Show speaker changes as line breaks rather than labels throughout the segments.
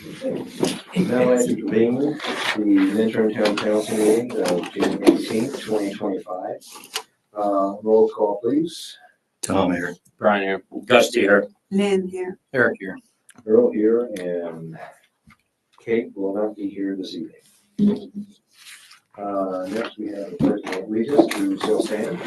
Now I convene the Minturn Town Council meeting of June 18th, 2025. Roll call, please.
Tom here.
Brian here. Gusty here.
Lynn here.
Eric here.
Earl here, and Kate will not be here this evening. Next, we have the Pledge of Allegiance to still stand.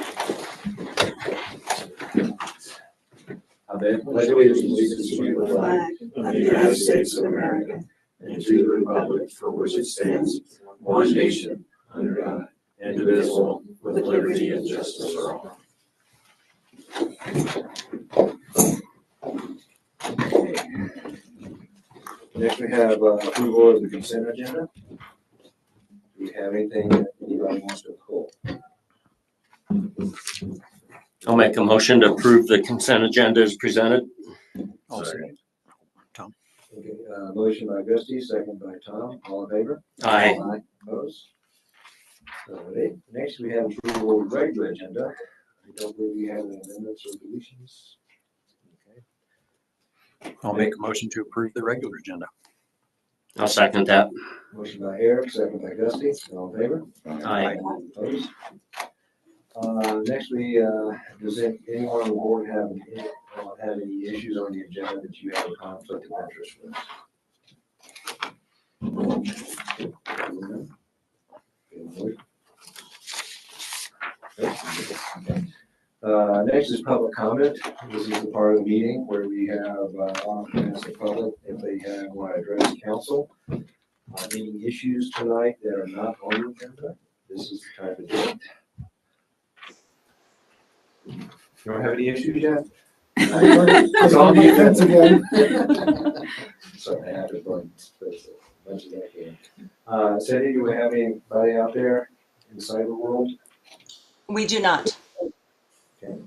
I pledge allegiance to the flag of the United States of America and to the republic for which it stands, one nation, under God, indivisible, with liberty and justice for all. Next, we have approval of the consent agenda. Do we have anything that anybody wants to pull?
I'll make a motion to approve the consent agenda as presented.
Sorry.
Tom.
Okay, motion by Gusty, second by Tom. All in favor?
Aye.
Opposed? Alright, next we have approval of regular agenda. I don't believe we have any amendments or deletions. Okay.
I'll make a motion to approve the regular agenda.
I'll second that.
Motion by Eric, second by Gusty. All in favor?
Aye.
Opposed? Next we, does anyone on the board have any issues on the agenda that you have a conflict of interest with? Next is public comment. This is the part of the meeting where we have often ask the public if they want to address council on any issues tonight that are not on the agenda. This is the time to do it. You don't have any issues yet? It's on the offense again. Sorry, I have to go as much as I can. Cindy, do we have anybody out there in the cyber world?
We do not.
Okay.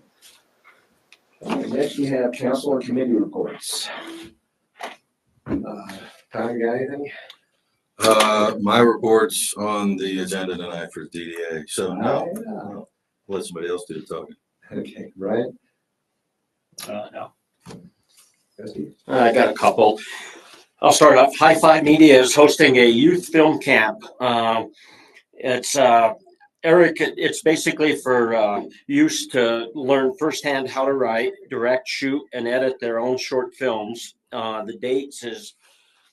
Next, we have council and committee reports. Tom, you got anything?
My report's on the agenda tonight for DDA, so no.
No.
Let somebody else do the talking.
Okay, Brian?
No.
Gusty?
I got a couple. I'll start off. High Five Media is hosting a youth film camp. It's Eric, it's basically for youth to learn firsthand how to write, direct, shoot, and edit their own short films. The dates is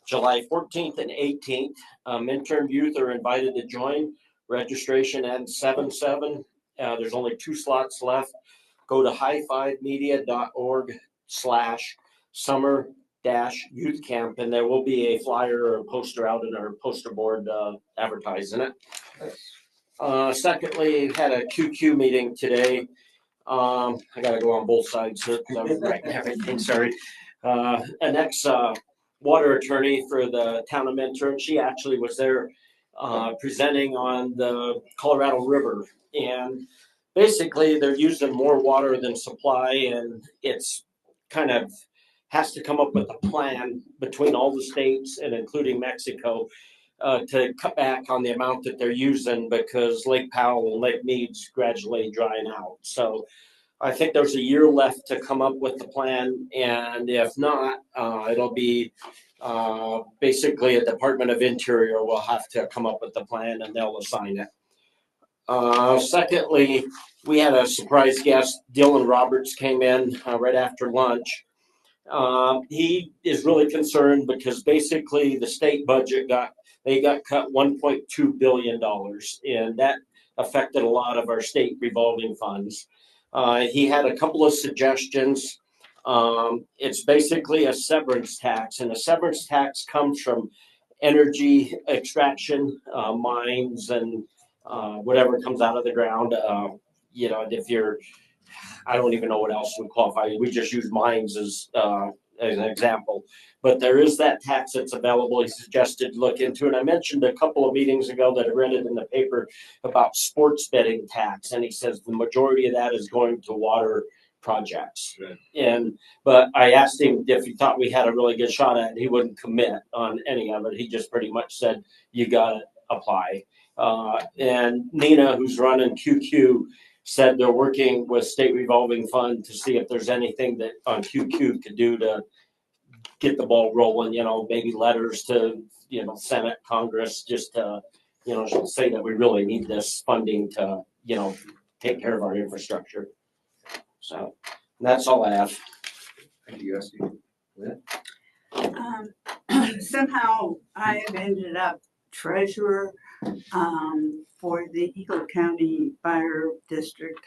July 14th and 18th. Minturn youth are invited to join. Registration ends 7/7. There's only 2 slots left. Go to highfivemedia.org/summer-youth camp, and there will be a flyer or a poster out in our poster board advertising it. Secondly, had a QQ meeting today. I got to go on both sides because I'm writing everything. Sorry. An ex-water attorney for the town of Minturn. She actually was there presenting on the Colorado River, and basically they're using more water than supply, and it's kind of has to come up with a plan between all the states and including Mexico to cut back on the amount that they're using because Lake Powell and Lake Mead's gradually drying out. So I think there's a year left to come up with the plan, and if not, it'll be basically a Department of Interior will have to come up with the plan and they'll assign it. Secondly, we had a surprise guest. Dylan Roberts came in right after lunch. He is really concerned because basically the state budget got cut $1.2 billion, and that affected a lot of our state revolving funds. He had a couple of suggestions. It's basically a severance tax, and a severance tax comes from energy extraction, mines, and whatever comes out of the ground. If you're, I don't even know what else would qualify. We just use mines as an example. But there is that tax that's available. He suggested look into it. I mentioned a couple of meetings ago that I read it in the paper about sports betting tax, and he says the majority of that is going to water projects. Right. But I asked him if he thought we had a really good shot at it. He wouldn't commit on any of it. He just pretty much said you got to apply. And Nina, who's running QQ, said they're working with State Revolving Fund to see if there's anything that on QQ could do to get the ball rolling, maybe letters to, Senate, Congress, just to, say that we really need this funding to, take care of our infrastructure. So that's all I have.
Thank you, Esty.
Somehow I have ended up treasurer for the Eagle County Fire District.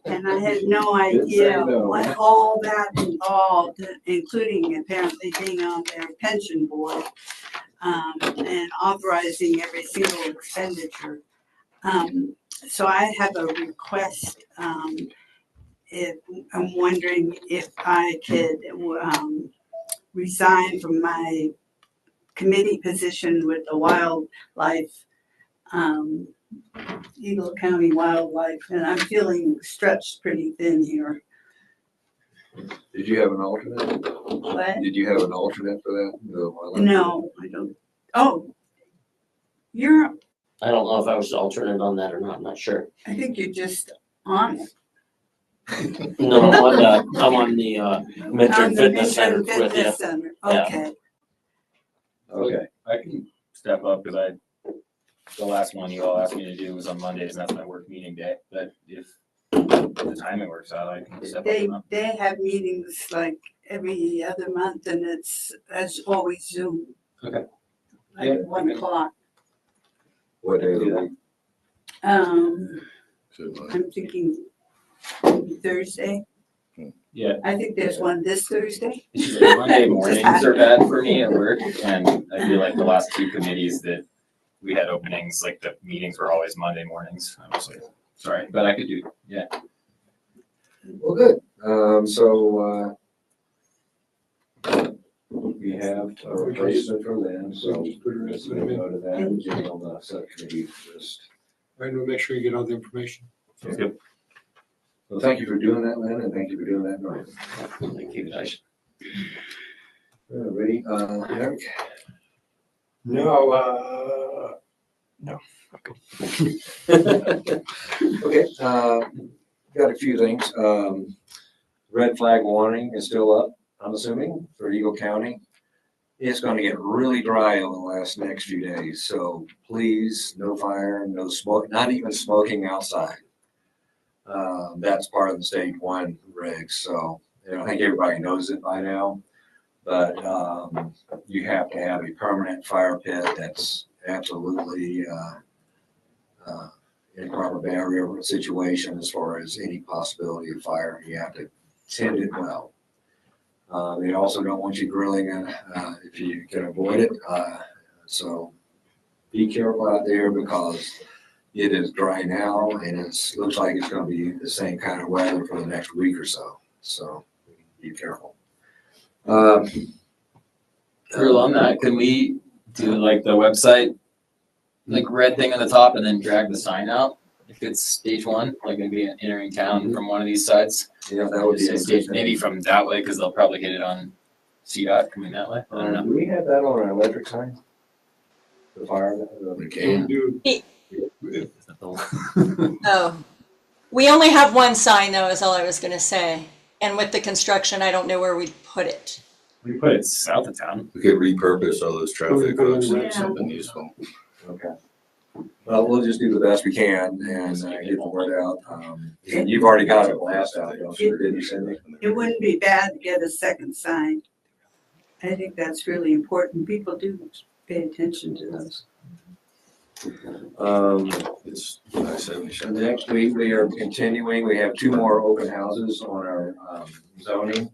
And I had no
Didn't say
idea
no.
what all that involved, including apparently being on their pension board and authorizing every single expenditure. So I have a request. If I'm wondering if I could resign from my committee position with the wildlife, Eagle County Wildlife, and I'm feeling stretched pretty thin here.
Did you have an alternate?
What?
Did you have an alternate for that?
No, I don't. Oh, you're,
I don't know if I was the alternate on that or not. I'm not sure.
I think you're just on it.
No, I'm on the Midterm
On the
Fitness Center
Midterm
with you.
Fitness Center.
Yeah.
Okay.
Okay.
I can step up because the last one you all asked me to do was on Mondays, and that's my work meeting day. But if the timing works out, I can step up.
They have meetings like every other month, and it's as always Zoom.
Okay.
Like
Yeah,
1
okay.
o'clock.
What day of the week?
I'm thinking maybe Thursday.
Yeah.
I think there's one this Thursday.
Monday mornings are bad for me at work, and I feel like the last two committees that we had openings, like the meetings were always Monday mornings. I was like, sorry, but I could do, yeah.
Well, good. We have a replacement for Lynn, so we'll go to that and get on the subcommittee list.
All right, we'll make sure you get all the information.
Sounds good.
Well, thank you for doing that, Lynn, and thank you for doing that, Norm.
Thank you, guys.
Ready, Eric?
No.
Okay, got a few things. Red flag warning is still up, I'm assuming, for Eagle County. It's gonna get really dry over the next few days, so please, no fire, no smoke, not even smoking outside. That's part of the stage 1 regs, so I think everybody knows it by now. But you have to have a permanent fire pit that's absolutely in a proper barrier situation as far as any possibility of fire. You have to tend it well. They also don't want you grilling if you can avoid it. So be careful out there because it is dry now and it looks like it's going to be the same kind of weather for the next week or so. So be careful.
Earl, on that, can we do like the website, like red thing on the top and then drag the sign out? If it's stage 1, like maybe entering town from one of these sides?
Yeah, that would be
Say
a
stage,
good
maybe
thing.
from that way, because they'll probably hit it on CDOT coming that way. I don't know.
Do we have that on our electric sign? The fire?
We can.
Do,
Oh, we only have one sign though, is all I was gonna say. And with the construction, I don't know where we'd put it.
We put it south of town.
We could repurpose all those traffic hooks
Yeah.
into something useful.
Okay. Well, we'll just do the best we can and get the word out. And you've already got a blast out, don't you, didn't you, Cindy?
It wouldn't be bad to get a second sign. I think that's really important. People do pay attention to those.
It's I-77.
Next week, we are continuing. We have 2 more open houses on our zone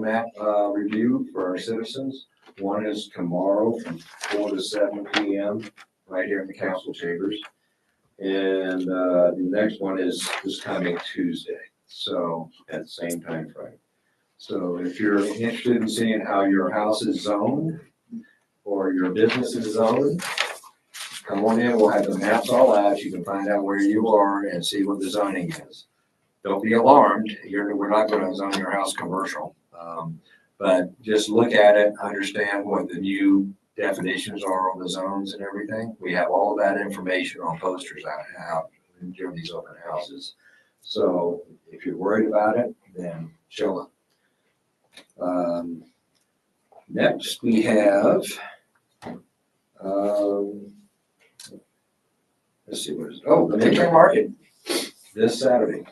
map review for our citizens. One is tomorrow from 4 to 7 p.m. right here in the council chambers. And the next one is this coming Tuesday, so at the same time frame. So if you're interested in seeing how your house is zoned or your business is zoned, come on in. We'll have the maps all out. You can find out where you are and see what the zoning is. Don't be alarmed. We're not going to zone your house commercial. But just look at it, understand what the new definitions are on the zones and everything. We have all of that information on posters out during these open houses. So if you're worried about it, then show up. Next, we have, let's see, the midterm market this Saturday.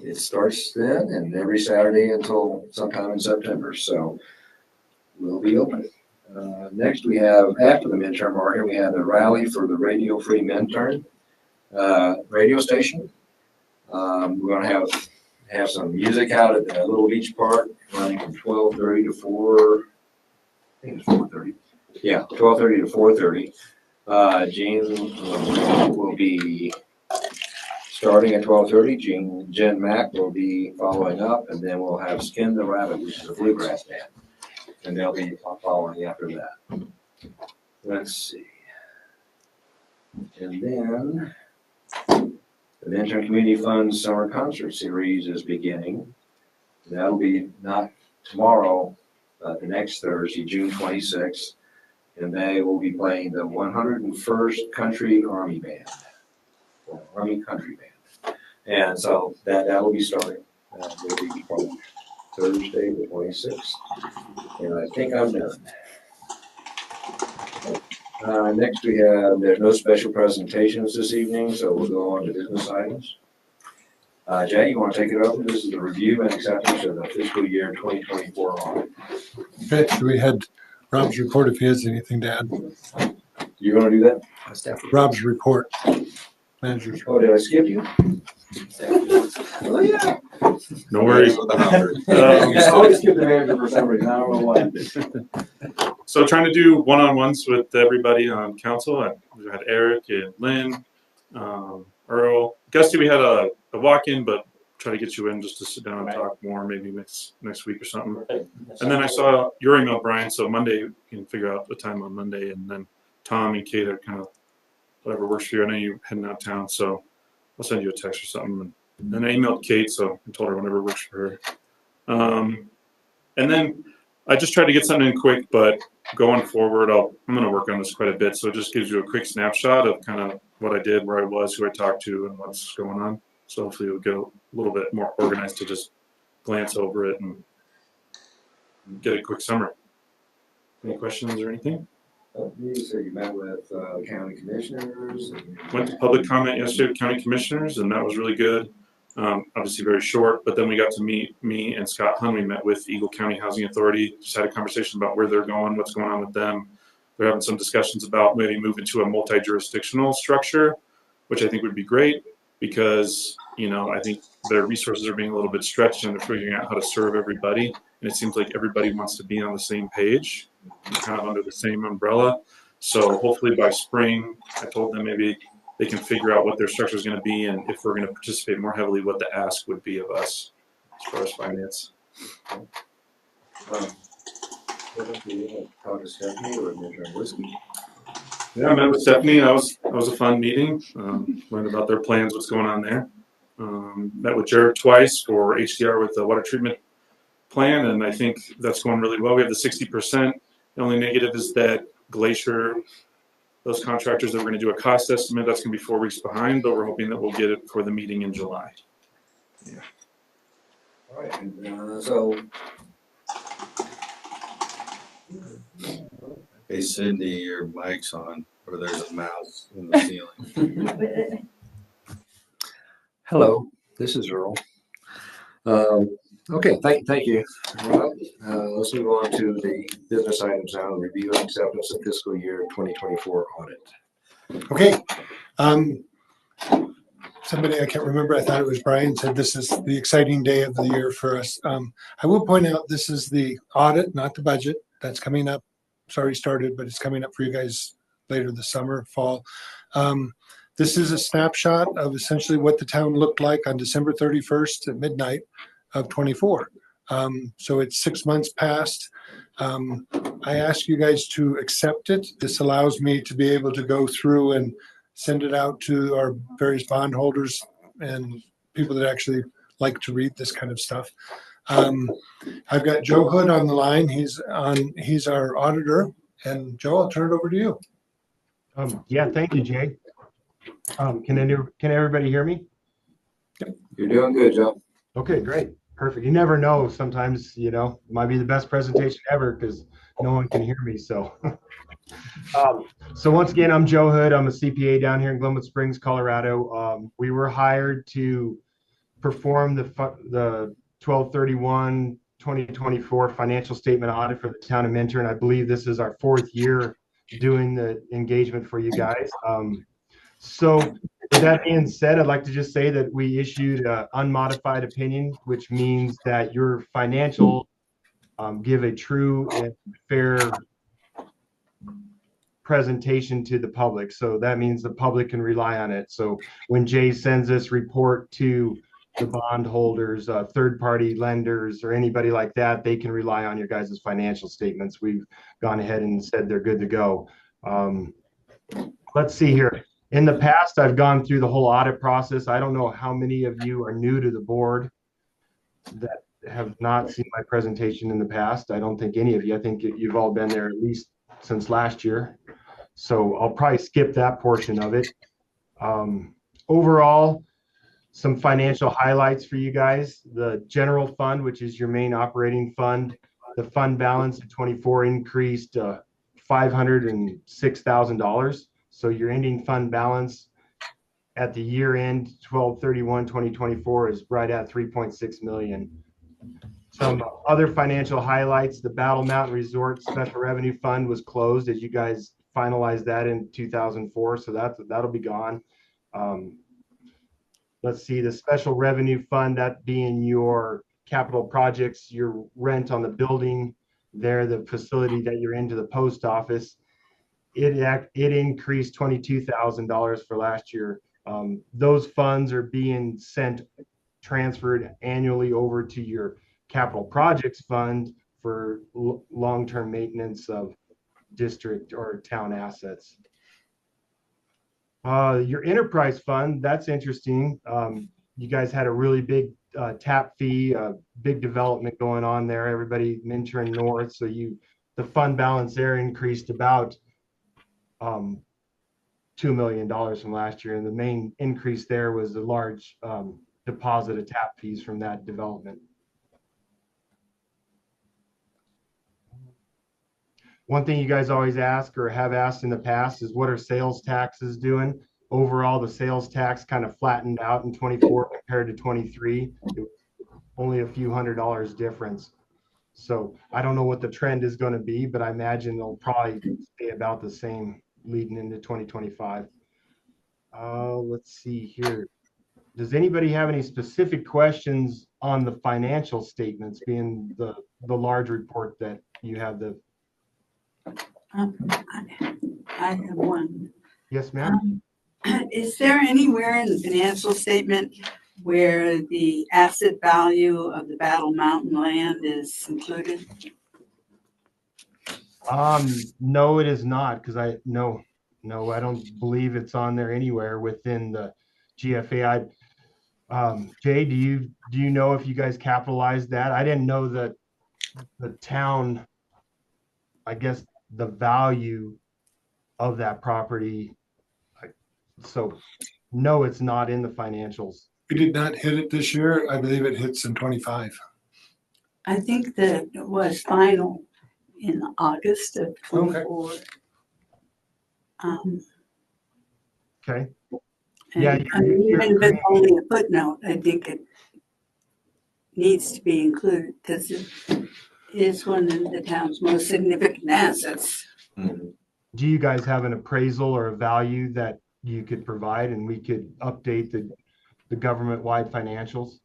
It starts then and every Saturday until sometime in September, so we'll be open. Next, we have, after the midterm market, we have a rally for the Radio Free Minturn radio station. We're gonna have some music out at the Little Beach Park, running from 12:30 to 4. I think it's 4:30. Yeah, 12:30 to 4:30. Gene will be starting at 12:30. Jen Mack will be following up, and then we'll have Skin the Rabbit, which is a bluegrass band, and they'll be following after that. Let's see. And then the Minturn Community Fund Summer Concert Series is beginning. That'll be not tomorrow, but the next Thursday, June 26th. And they will be playing the 101st Country Army Band, or Army Country Band. And so that will be starting. That will be from Thursday the 26th. And I think I'm done. Next we have, there's no special presentations this evening, so we'll go on to business items. Jay, you want to take it over? This is the review and acceptance of the fiscal year 2024 audit.
Okay, we had Rob's report if he has anything to add.
You going to do that?
Rob's report. Manager's.
Oh, did I skip you? Oh, yeah.
No worries.
I always skip the manager for some reason. I don't know why.
So trying to do one-on-ones with everybody on council. We had Eric and Lynn, Earl. Gusty, we had a walk-in, but try to get you in just to sit down and talk more, maybe next week or something. And then I saw your email, Brian, so Monday we can figure out the time on Monday, and then Tom and Kate are kind of whatever works for you. I know you're heading out of town, so I'll send you a text or something. And I emailed Kate, so I told her whenever works for her. And then I just tried to get something in quick, but going forward, I'm going to work on this quite a bit. So it just gives you a quick snapshot of kind of what I did, where I was, who I talked to, and what's going on. So hopefully it'll get a little bit more organized to just glance over it and get a quick summary. Any questions or anything?
You said you met with the county commissioners.
Went to public comment yesterday with county commissioners, and that was really good. Obviously very short, but then we got to meet me and Scott Hunn. We met with Eagle County Housing Authority, just had a conversation about where they're going, what's going on with them. They're having some discussions about maybe moving to a multi-jurisdictional structure, which I think would be great because, I think their resources are being a little bit stretched and they're figuring out how to serve everybody. And it seems like everybody wants to be on the same page, kind of under the same umbrella. So hopefully by spring, I told them maybe they can figure out what their structure is going to be and if we're going to participate more heavily, what the ask would be of us as far as finance.
Talk to Stephanie or Midterm Whiskey.
Yeah, I met with Stephanie. That was a fun meeting. Learned about their plans, what's going on there. Met with Jared twice for HDR with the water treatment plan, and I think that's going really well. We have the 60%. The only negative is that Glacier, those contractors that we're going to do a cost estimate, that's going to be 4 weeks behind, but we're hoping that we'll get it for the meeting in July. Yeah.
All right. And, so.
Hey, Cindy, your mic's on, or there's a mouse in the ceiling.
Hello, this is Earl. Okay, thank you, Rob. Let's move on to the business items now. Review and acceptance of fiscal year 2024 audit.
Okay. Somebody, I can't remember, I thought it was Brian, said this is the exciting day of the year for us. I will point out this is the audit, not the budget. That's coming up. It's already started, but it's coming up for you guys later this summer, fall. This is a snapshot of essentially what the town looked like on December 31st at midnight of 24. So it's 6 months past. I ask you guys to accept it. This allows me to be able to go through and send it out to our various bondholders and people that actually like to read this kind of stuff. I've got Joe Hood on the line. He's our auditor. And Joe, I'll turn it over to you.
Yeah, thank you, Jay. Can everybody hear me?
You're doing good, Joe.
Okay, great. Perfect. You never know. Sometimes, it might be the best presentation ever because no one can hear me. So, so once again, I'm Joe Hood. I'm a CPA down here in Glenwood Springs, Colorado. We were hired to perform the 12/31/2024 financial statement audit for the town of Minturn. I believe this is our 4th year doing the engagement for you guys. So with that being said, I'd like to just say that we issued an unmodified opinion, which means that your financials give a true and fair presentation to the public. So that means the public can rely on it. So when Jay sends this report to the bondholders, third-party lenders, or anybody like that, they can rely on your guys' financial statements. We've gone ahead and said they're good to go. Let's see here. In the past, I've gone through the whole audit process. I don't know how many of you are new to the board that have not seen my presentation in the past. I don't think any of you. I think you've all been there at least since last year. So I'll probably skip that portion of it. Overall, some financial highlights for you guys. The general fund, which is your main operating fund, the fund balance in 24 increased $506,000. So your ending fund balance at the year end 12/31/2024 is right at 3.6 million. Some other financial highlights: the Battle Mountain Resort Special Revenue Fund was closed as you guys finalized that in 2004, so that'll be gone. Let's see, the Special Revenue Fund, that being your capital projects, your rent on the building there, the facility that you're into, the post office. It increased $22,000 for last year. Those funds are being transferred annually over to your capital projects fund for long-term maintenance of district or town assets. Your enterprise fund, that's interesting. You guys had a really big tap fee, big development going on there. Everybody Minturn North, so the fund balance there increased about $2 million from last year, and the main increase there was the large deposit of tap fees from that development. One thing you guys always ask or have asked in the past is, what are sales taxes doing? Overall, the sales tax kind of flattened out in 24 compared to 23. Only a few $100s difference. So I don't know what the trend is going to be, but I imagine they'll probably stay about the same leading into 2025. Let's see here. Does anybody have any specific questions on the financial statements, being the large report that you have?
I have one.
Yes, ma'am.
Is there anywhere in the financial statement where the asset value of the Battle Mountain land is included?
No, it is not, because I don't believe it's on there anywhere within the GFA. Jay, do you know if you guys capitalized that? I didn't know that the town, I guess, the value of that property. So no, it's not in the financials.
We did not hit it this year. I believe it hits in 25.
I think that it was final in August of 24.
Okay.
Yeah, even if it's only a footnote, I think it needs to be included because it is one of the town's most significant assets.
Do you guys have an appraisal or a value that you could provide, and we could update the government-wide financials?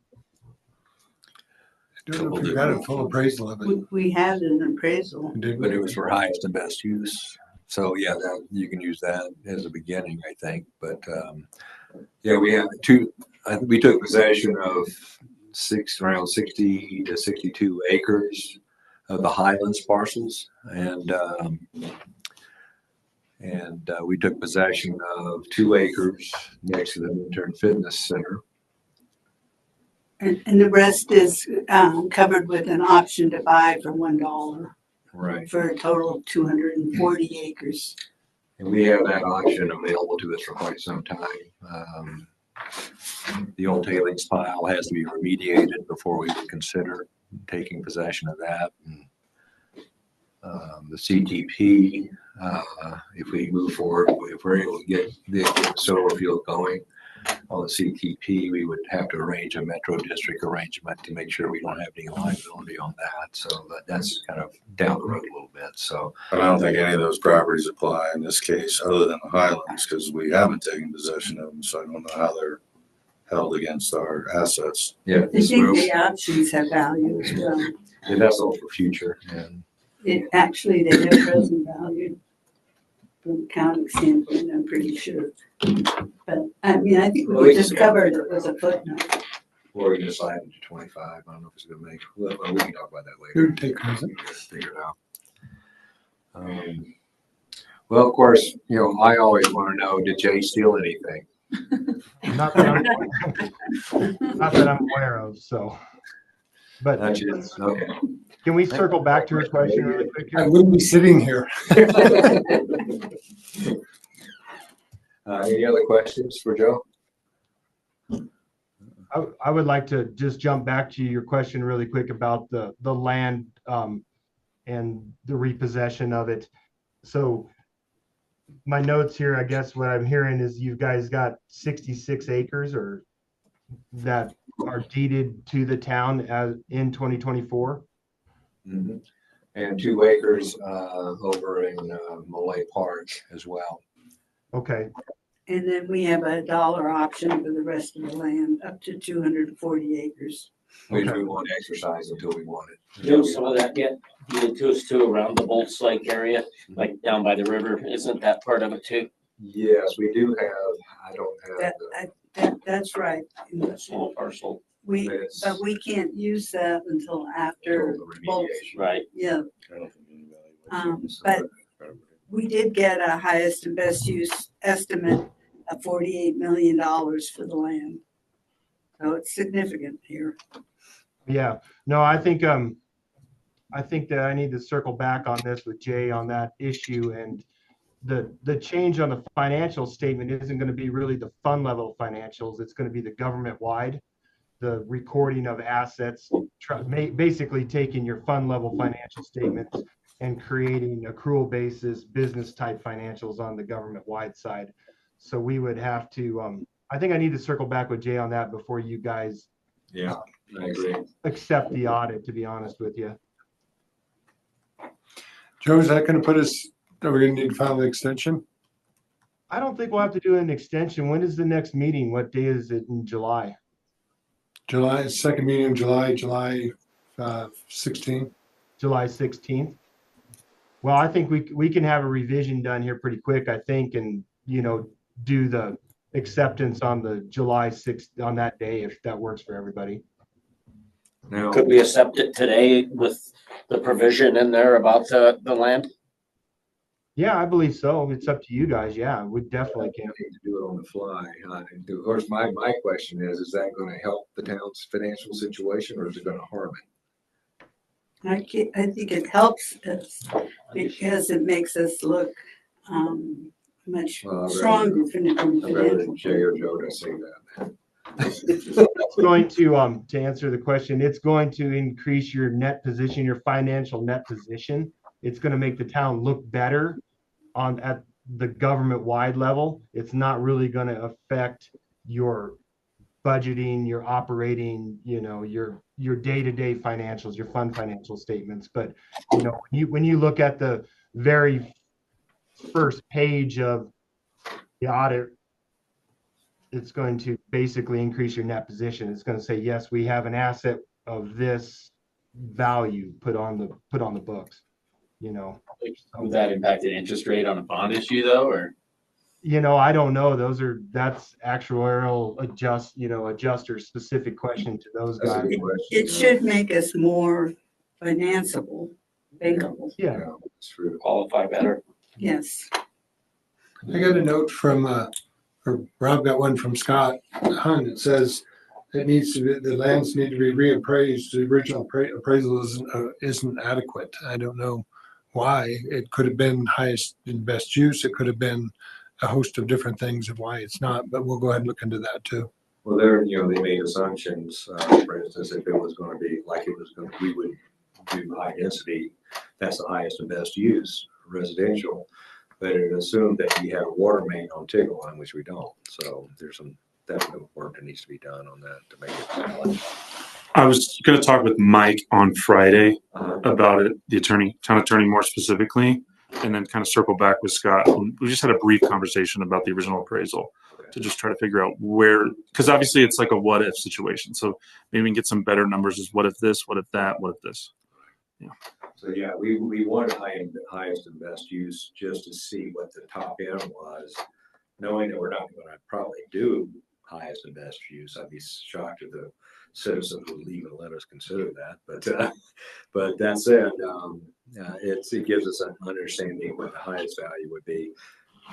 I don't know if we got a full appraisal of it.
We had an appraisal.
But it was for highest and best use. So yeah, you can use that as a beginning, I think. But yeah, we have we took possession of around 60 to 62 acres of the Highlands parcels, and we took possession of 2 acres next to the Minturn Fitness Center.
And the rest is covered with an option to buy for $1.
Right.
For a total of 240 acres.
And we have that option available to us for quite some time. The old tailings pile has to be remediated before we would consider taking possession of that. And, the CTP, if we move forward, if we're able to get the solar field going on the CTP, we would have to arrange a Metro District arrangement to make sure we don't have any liability on that. So that's kind of down the road a little bit. So
But I don't think any of those properties apply in this case, other than the Highlands, because we haven't taken possession of them, so I don't know how they're held against our assets.
yeah,
I think the options have value as well.
and that's all for future. And
Actually, they have present value from accounting standpoint, I'm pretty sure. But, I mean, I think we just covered it with a footnote.
or we can slide it to 25. I don't know if it's going to make. Well, we can talk about that
Who
later.
would take those?
Figure it out. Well, of course, I always want to know, did Jay steal anything?
Not that I'm aware of, so. But
Not yet. Okay.
can we circle back to her question really quick
I
here?
wouldn't be sitting here.
Any other questions for Joe?
I would like to just jump back to your question really quick about the land and the repossession of it. So my notes here, I guess what I'm hearing is you guys got 66 acres or that are deeded to the town as in 2024.
Mm-hmm. And 2 acres over in Malay Park as well.
Okay.
And then we have a dollar option for the rest of the land, up to 240 acres.
Which
Okay.
we won't exercise until we want it.
Do some of that get deeded to us too around the Bolts Lake area, like down by the river? Isn't that part of it too?
Yes, we do have, I don't have
That's right.
That small parcel,
It's-
But we can't use that until after
the
Bolts.
remediation.
right?
Yeah,
I don't think any valuation.
but we did get a highest and best use estimate of $48 million for the land. So it's significant here.
Yeah, no, I think that I need to circle back on this with Jay on that issue, and the change on the financial statement isn't going to be really the fund level financials. It's going to be the government wide, the recording of assets, basically taking your fund level financial statements and creating accrual basis business type financials on the government wide side. So we would have to, I think I need to circle back with Jay on that before you guys
Yeah, I agree.
accept the audit, to be honest with you.
Joe, is that going to put us, are we going to need to file an extension?
I don't think we'll have to do an extension. When is the next meeting? What day is it in July?
July, second meeting in July 16.
July 16th? Well, I think we can have a revision done here pretty quick, I think, and, do the acceptance on the July 6th, on that day, if that works for everybody.
Now,
Could we accept it today with the provision in there about the land?
Yeah, I believe so. It's up to you guys. Yeah, we definitely can.
hate to do it on the fly. Of course, my question is that going to help the town's financial situation or is it going to harm it?
I think it helps us because it makes us look much
Well, I'd
stronger from the
I'd rather
financial.
Jay or Joe to say that.
It's going to answer the question, it's going to increase your net position, your financial net position. It's going to make the town look better at the government wide level. It's not really going to affect your budgeting, your operating, your day-to-day financials, your fund financial statements. But when you look at the very first page of the audit, it's going to basically increase your net position. It's going to say, yes, we have an asset of this value put on the books.
Would that impact an interest rate on a bond issue though, or?
I don't know. That's actuarial adjuster specific question to those
That's a
guys.
good question.
It should make us more financeable, bankable.
Yeah.
It's true.
Qualify better?
Yes.
I got a note from, or Rob got one from Scott Hunt. It says the lands need to be reappraised. The original appraisal isn't adequate. I don't know why. It could have been highest and best use. It could have been a host of different things of why it's not, but we'll go ahead and look into that too.
Well, they made assumptions, for instance, if it was gonna be like it was gonna, we would do high density, that's the highest and best use residential. But it assumed that you have a water main on Tickle Line, which we don't. So there's some definite work that needs to be done on that to make it valid.
I was going to talk with Mike on Friday
Uh-huh.
about it, the town attorney more specifically, and then kind of circle back with Scott. We just had a brief conversation about the original appraisal to just try to figure out where, because obviously it's like a what if situation. So maybe we can get some better numbers as what if this, what if that, what if this. Yeah.
So yeah, we wanted highest and best use just to see what the top end was, knowing that we're not gonna probably do highest and best use. I'd be shocked if the citizens would even let us consider that. But that said, it gives us an understanding what the highest value would be,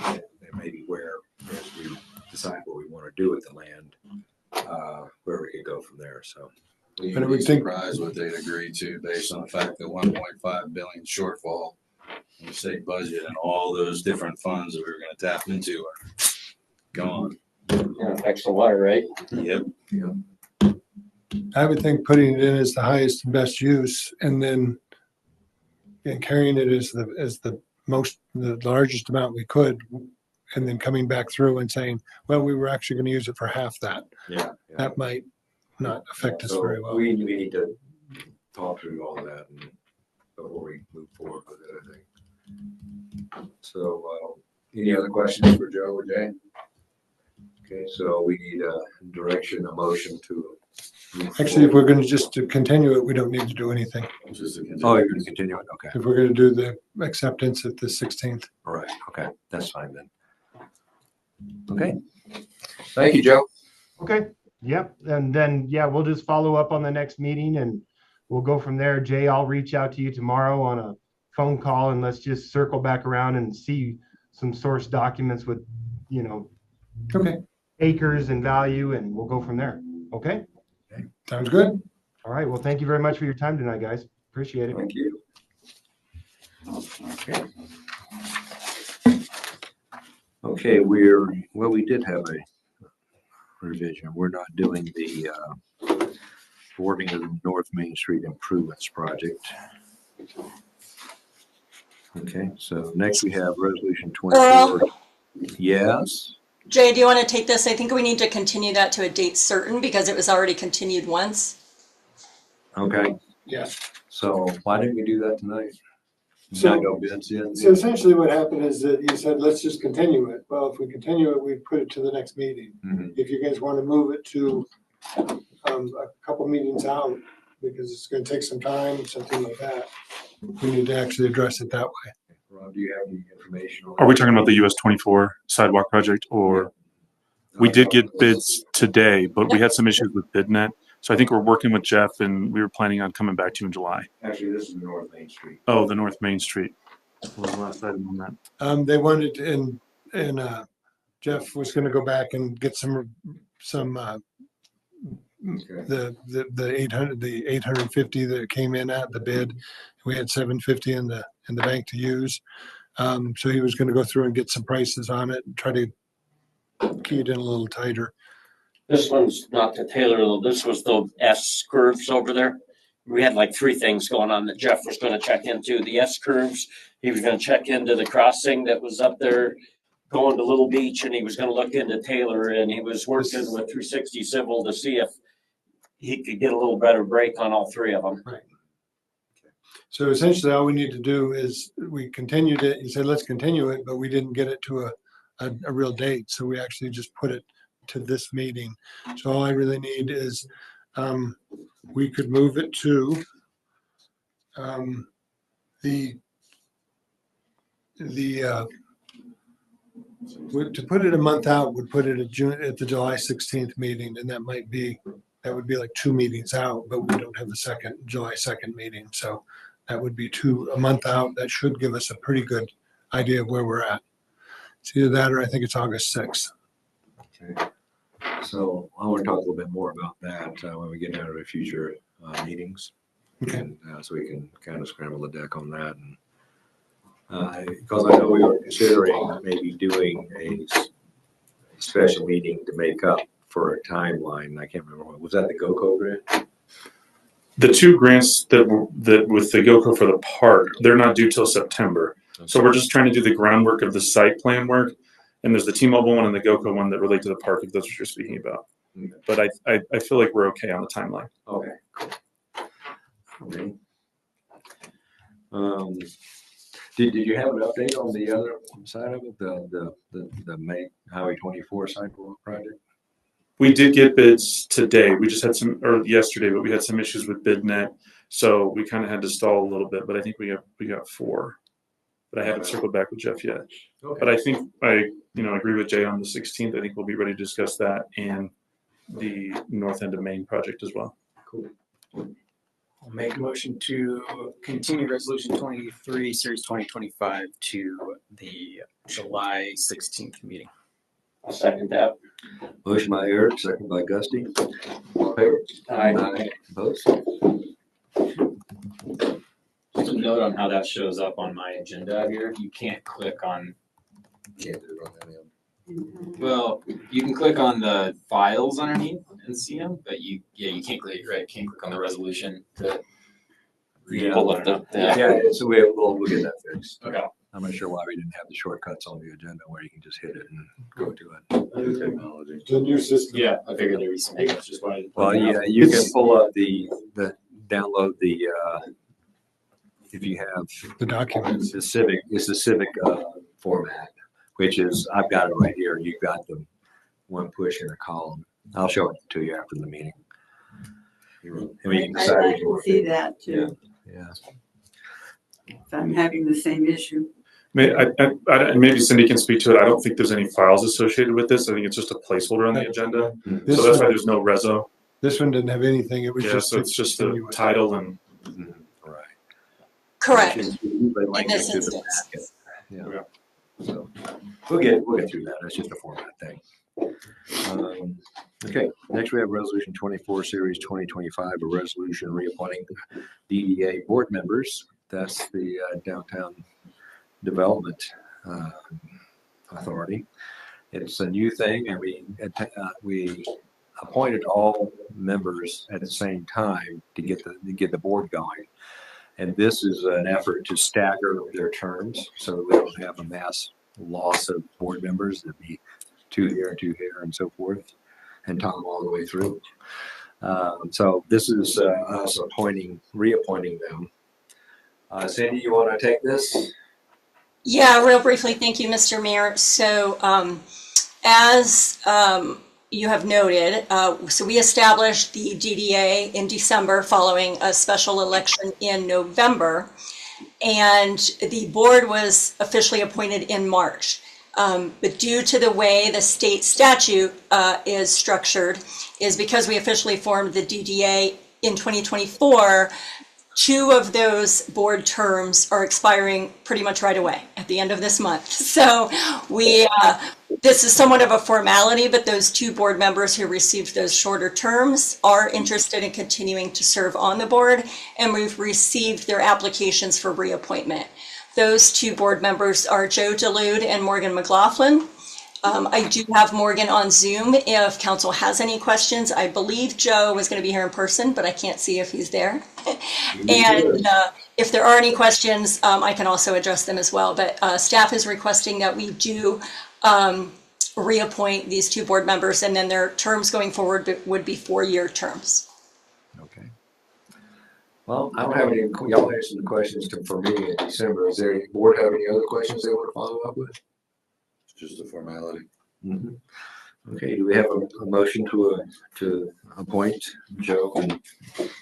and maybe where, as we decide what we want to do with the land, where we could go from there. So.
You'd
But I
be
would think-
surprised what they'd agree to based on the fact that 1.5 billion shortfall in the state budget and all those different funds that we were gonna tap into are gone.
Extra water, right?
Yep.
I would think putting it in as the highest and best use and then carrying it as the largest amount we could, and then coming back through and saying, well, we were actually going to use it for half that.
Yeah.
That might not affect us
So
very well.
We need to talk through all of that and before we move forward with it, I think. So, any other questions for Joe or Jay? Okay, so we need a direction, a motion to. move
Actually, if
forward.
we're going to just to continue it, we don't need to do anything.
Just to
Oh,
continue.
you're gonna continue it? Okay,
If we're going to do the acceptance at the 16th.
all right, okay, that's fine then. Okay. Thank you, Joe.
Okay, yep, and then, yeah, we'll just follow up on the next meeting and we'll go from there. Jay, I'll reach out to you tomorrow on a phone call and let's just circle back around and see some source documents with,
Okay,
acres and value, and we'll go from there. Okay?
sounds good.
All right, well, thank you very much for your time tonight, guys. Appreciate it.
Thank you. Okay. Okay, we did have a revision. We're not doing the boarding of the North Main Street Improvements Project. Okay, so next we have resolution 24. Yes,
Jay, do you want to take this? I think we need to continue that to a date certain because it was already continued once.
okay,
Yes.
so why didn't we do that tonight?
So-
Not go bids in?
So essentially what happened is that you said, let's just continue it. Well, if we continue it, we put it to the next meeting.
Mhm.
If you guys want to move it to a couple meetings out, because it's going to take some time, something like that, we need to actually address it that way.
Rob, do you have any information on?
Are we talking about the US 24 sidewalk project, or we did get bids today, but we had some issues with BidNet. So I think we're working with Jeff and we were planning on coming back to you in July.
Actually, this is North Main Street.
Oh, the North Main Street. What was the last item on that?
They wanted, and Jeff was going to go back and get some
Okay.
the 850 that came in at the bid. We had 750 in the bank to use. So he was going to go through and get some prices on it and try to key it in a little tighter.
This one's not the Taylor, though. This was the S curves over there. We had like three things going on that Jeff was gonna check into. The S curves, he was gonna check into the crossing that was up there going to Little Beach, and he was gonna look into Taylor, and he was working with 360 Civil to see if he could get a little better break on all three of them.
So essentially all we need to do is we continued it. You said, let's continue it, but we didn't get it to a real date. So we actually just put it to this meeting. So all I really need is, we could move it to, to put it a month out would put it at the July 16th meeting, and that would be like 2 meetings out, but we don't have the July 2nd meeting. So that would be a month out. That should give us a pretty good idea of where we're at. It's either that or I think it's August 6th.
Okay. So I want to talk a little bit more about that when we get down to the future meetings.
Okay.
And, so we can kind of scramble the deck on that. Because I know we were considering maybe doing a special meeting to make up for a timeline. I can't remember. Was that the GoCo grant?
The two grants that with the GoCo for the park, they're not due till September. So we're just trying to do the groundwork of the site plan work. And there's the T-Mobile one and the GoCo one that relate to the park, if that's what you're speaking about. But I feel like we're okay on the timeline.
Okay, cool. Okay. Did you have an update on the other side of it, the main Highway 24 sidewalk project?
We did get bids today. We just had or yesterday, but we had some issues with BidNet. So we kind of had to stall a little bit, but I think we got 4. But I haven't circled back with Jeff yet.
Okay.
But I think I agree with Jay on the 16th. I think we'll be ready to discuss that and the north end of Maine project as well.
Cool.
I'll make a motion to continue resolution 23, series 2025 to the July 16th meeting.
I'll second that.
Motion by Eric, second by Gusty. All in favor?
Aye.
Opposed?
Just a note on how that shows up on my agenda here. You can't click on,
Can't do it on any of them.
well, you can click on the files underneath and see them, but you can't click, right, can't click on the resolution to pull up the.
Yeah, so we'll get that fixed.
Okay.
I'm not sure why we didn't have the shortcuts on the agenda where you can just hit it and go to it. Technology.
The new system.
Yeah, I figured there'd be some hiccups, just why.
Well, yeah, you can pull up download the, if you have
The documents.
the civic format, which is, I've got it right here. You've got the one push in a column. I'll show it to you after the meeting. And we can decide
I
if you
can
want
see
to-
that too,
Yeah.
if I'm having the same issue.
Maybe Cindy can speak to it. I don't think there's any files associated with this. I think it's just a placeholder on the agenda.
This
So that's why
one,
there's no reso.
this one didn't have anything. It was
Yeah,
just.
so it's just a
continue with-
title and
Right.
Correct.
Which is the link
In this
to the
instance.
packet. Yeah.
Yeah.
So we'll get through that. It's just a format thing. Okay, next we have resolution 24 series 2025, a resolution reappointing DDA board members. That's the downtown development authority. It's a new thing, and we appointed all members at the same time to get the board going. And this is an effort to stagger their terms so that we don't have a mass loss of board members. There'd be 2 here and 2 here and so forth, and Tom all the way through. So this is us reappointing them. Sandy, you want to take this?
Yeah, real briefly, thank you, Mr. Mayor. So as you have noted, so we established the DDA in December following a special election in November, and the board was officially appointed in March. But due to the way the state statute is structured, is because we officially formed the DDA in 2024, 2 of those board terms are expiring pretty much right away at the end of this month. So this is somewhat of a formality, but those 2 board members who received those shorter terms are interested in continuing to serve on the board, and we've received their applications for reappointment. Those 2 board members are Joe Delude and Morgan McLaughlin. I do have Morgan on Zoom if council has any questions. I believe Joe was going to be here in person, but I can't see if he's there. And if there are any questions, I can also address them as well. But staff is requesting that we do reappoint these 2 board members, and then their terms going forward would be 4-year terms.
Okay. Well, I don't have any, y'all answered the questions for me in December. Is there any board have any other questions they want to follow up with?
Just a formality.
Mhm. Okay, do we have a motion to appoint Joe and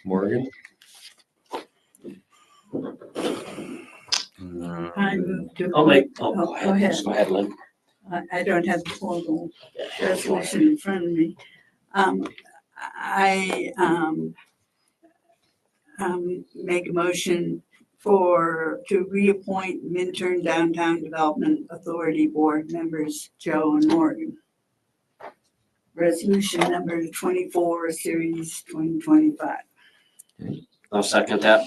Morgan?
I move to.
I'll make,
Oh, go ahead.
Go ahead, Lynn.
I don't have the formal resolution in front of me. I make a motion to reappoint Minturn Downtown Development Authority Board members Joe and Morgan. Resolution number 24, series 2025.
I'll second that.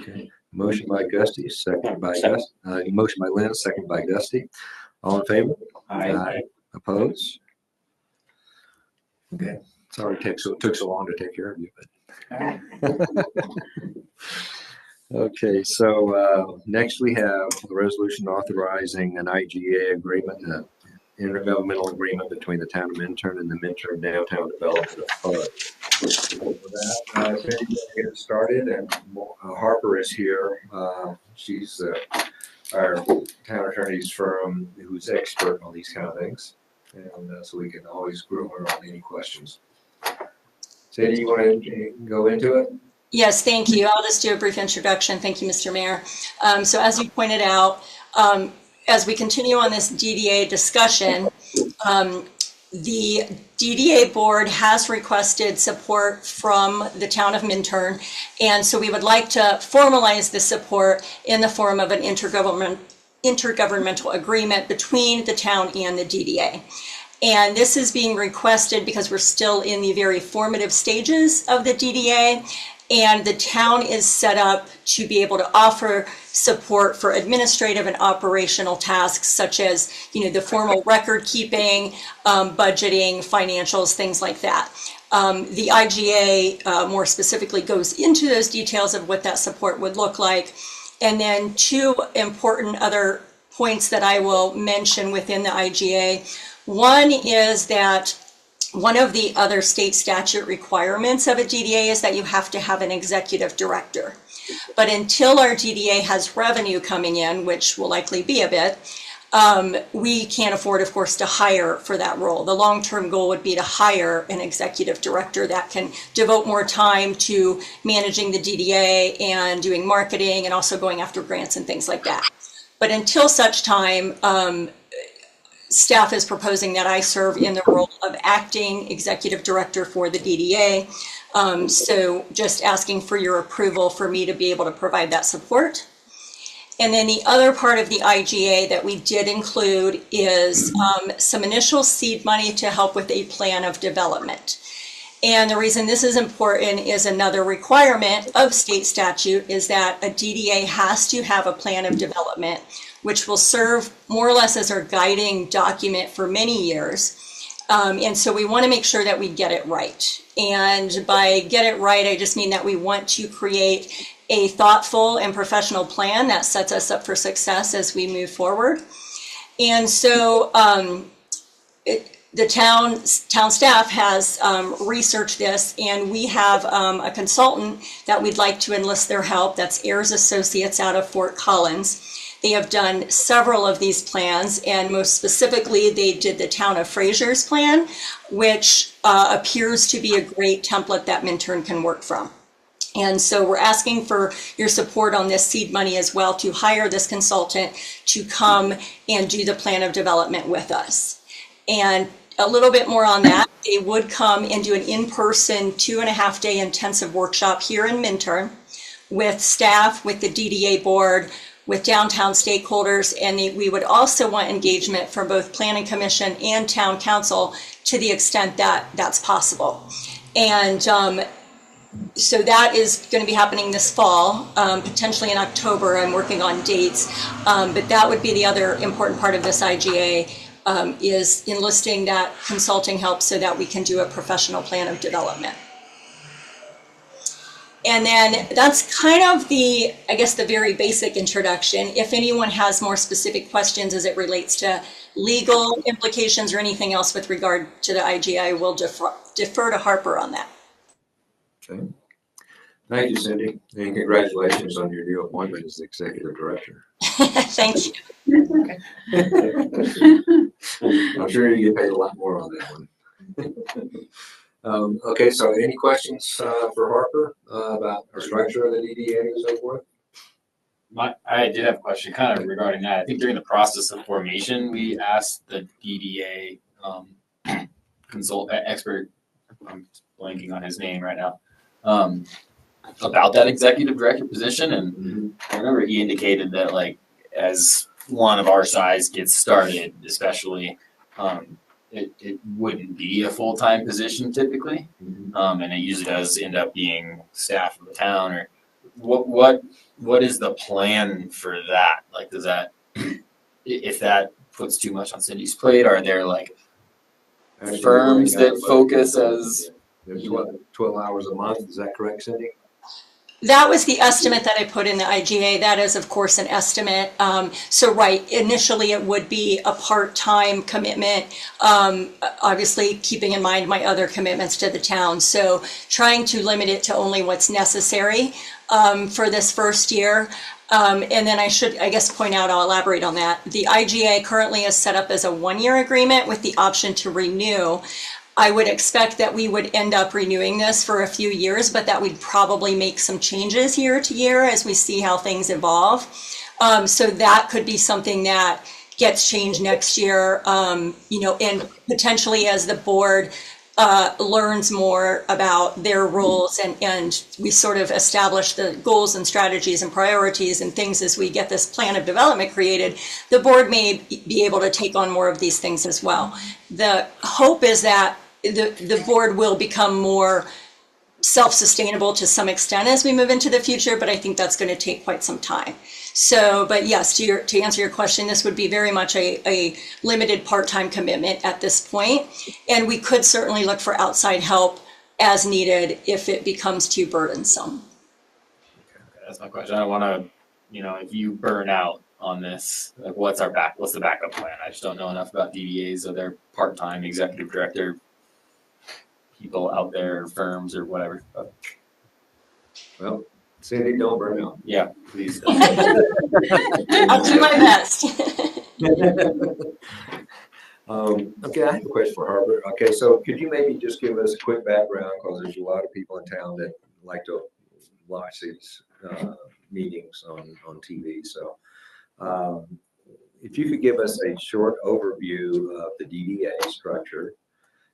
Okay, Motion by Gusty, second by Gus, motion by Lynn, second by Gusty. All in favor?
Aye.
Opposed? Okay, sorry it took so long to take care of you, but. Okay, so next we have a resolution authorizing an IGA agreement, an intergovernmental agreement between the town of Minturn and the Minturn Downtown Development Authority. With that, Sandy, we'll get it started, and Harper is here. She's our town attorney's firm who's expert on these kind of things, and so we can always groom her on any questions. Sandy, you want to go into it?
Yes, thank you. I'll just do a brief introduction. Thank you, Mr. Mayor. So as you pointed out, as we continue on this DDA discussion, the DDA board has requested support from the town of Minturn, and so we would like to formalize the support in the form of an intergovernmental agreement between the town and the DDA. And this is being requested because we're still in the very formative stages of the DDA, and the town is set up to be able to offer support for administrative and operational tasks such as, the formal record keeping, budgeting, financials, things like that. The IGA more specifically goes into those details of what that support would look like. And then two important other points that I will mention within the IGA. One is that one of the other state statute requirements of a DDA is that you have to have an executive director. But until our DDA has revenue coming in, which will likely be a bit, we can't afford, of course, to hire for that role. The long-term goal would be to hire an executive director that can devote more time to managing the DDA and doing marketing and also going after grants and things like that. But until such time, staff is proposing that I serve in the role of acting executive director for the DDA. So just asking for your approval for me to be able to provide that support. And then the other part of the IGA that we did include is some initial seed money to help with a plan of development. And the reason this is important is another requirement of state statute is that a DDA has to have a plan of development, which will serve more or less as our guiding document for many years. And so we want to make sure that we get it right. And by get it right, I just mean that we want to create a thoughtful and professional plan that sets us up for success as we move forward. And so the town staff has researched this, and we have a consultant that we'd like to enlist their help. That's Ayers Associates out of Fort Collins. They have done several of these plans, and most specifically, they did the Town of Fraser's plan, which appears to be a great template that Minturn can work from. And so we're asking for your support on this seed money as well to hire this consultant to come and do the plan of development with us. And a little bit more on that, they would come and do an in-person 2.5-day intensive workshop here in Minturn with staff, with the DDA board, with downtown stakeholders, and we would also want engagement from both Planning Commission and Town Council to the extent that that's possible. And so that is going to be happening this fall, potentially in October. I'm working on dates, but that would be the other important part of this IGA, is enlisting that consulting help so that we can do a professional plan of development. And then that's kind of the, I guess, the very basic introduction. If anyone has more specific questions as it relates to legal implications or anything else with regard to the IGA, I will defer to Harper on that.
Okay. Thank you, Cindy, and congratulations on your new appointment as executive director.
Thank you.
I'm sure you get paid a lot more on that one. Okay, so any questions for Harper about the structure of the DDA and so forth?
I did have a question kind of regarding that. I think during the process of formation, we asked the DDA expert, I'm blanking on his name right now, about that executive director position. And I remember he indicated that, like, as one of our size gets started, especially, it wouldn't be a full-time position typically. And it usually does end up being staff of the town or what is the plan for that? Like, does that, if that puts too much on Cindy's plate, are there like
Actually,
firms
we got
that
a
focus
budget.
as,
There's 12 hours a month, is that correct, Cindy?
That was the estimate that I put in the IGA. That is, of course, an estimate. So right, initially it would be a part-time commitment, obviously keeping in mind my other commitments to the town. So trying to limit it to only what's necessary for this first year. And then I guess point out, I'll elaborate on that. The IGA currently is set up as a one-year agreement with the option to renew. I would expect that we would end up renewing this for a few years, but that we'd probably make some changes year to year as we see how things evolve. So that could be something that gets changed next year, you know, and potentially as the board learns more about their roles and we sort of establish the goals and strategies and priorities and things as we get this plan of development created, the board may be able to take on more of these things as well. The hope is that the board will become more self-sustainable to some extent as we move into the future, but I think that's going to take quite some time. So, but yes, to answer your question, this would be very much a limited part-time commitment at this point, and we could certainly look for outside help as needed if it becomes too burdensome.
that's my question. I don't want to, you know, if you burn out on this, like what's the backup plan? I just don't know enough about DDAs or their part-time executive director people out there, firms or whatever. But,
Well, Cindy, don't burn out.
yeah, please.
I'll do my best.
Okay, I have a question for Harper. Okay, so could you maybe just give us a quick background, because there's a lot of people in town that like to watch these meetings on TV. So if you could give us a short overview of the DDA structure,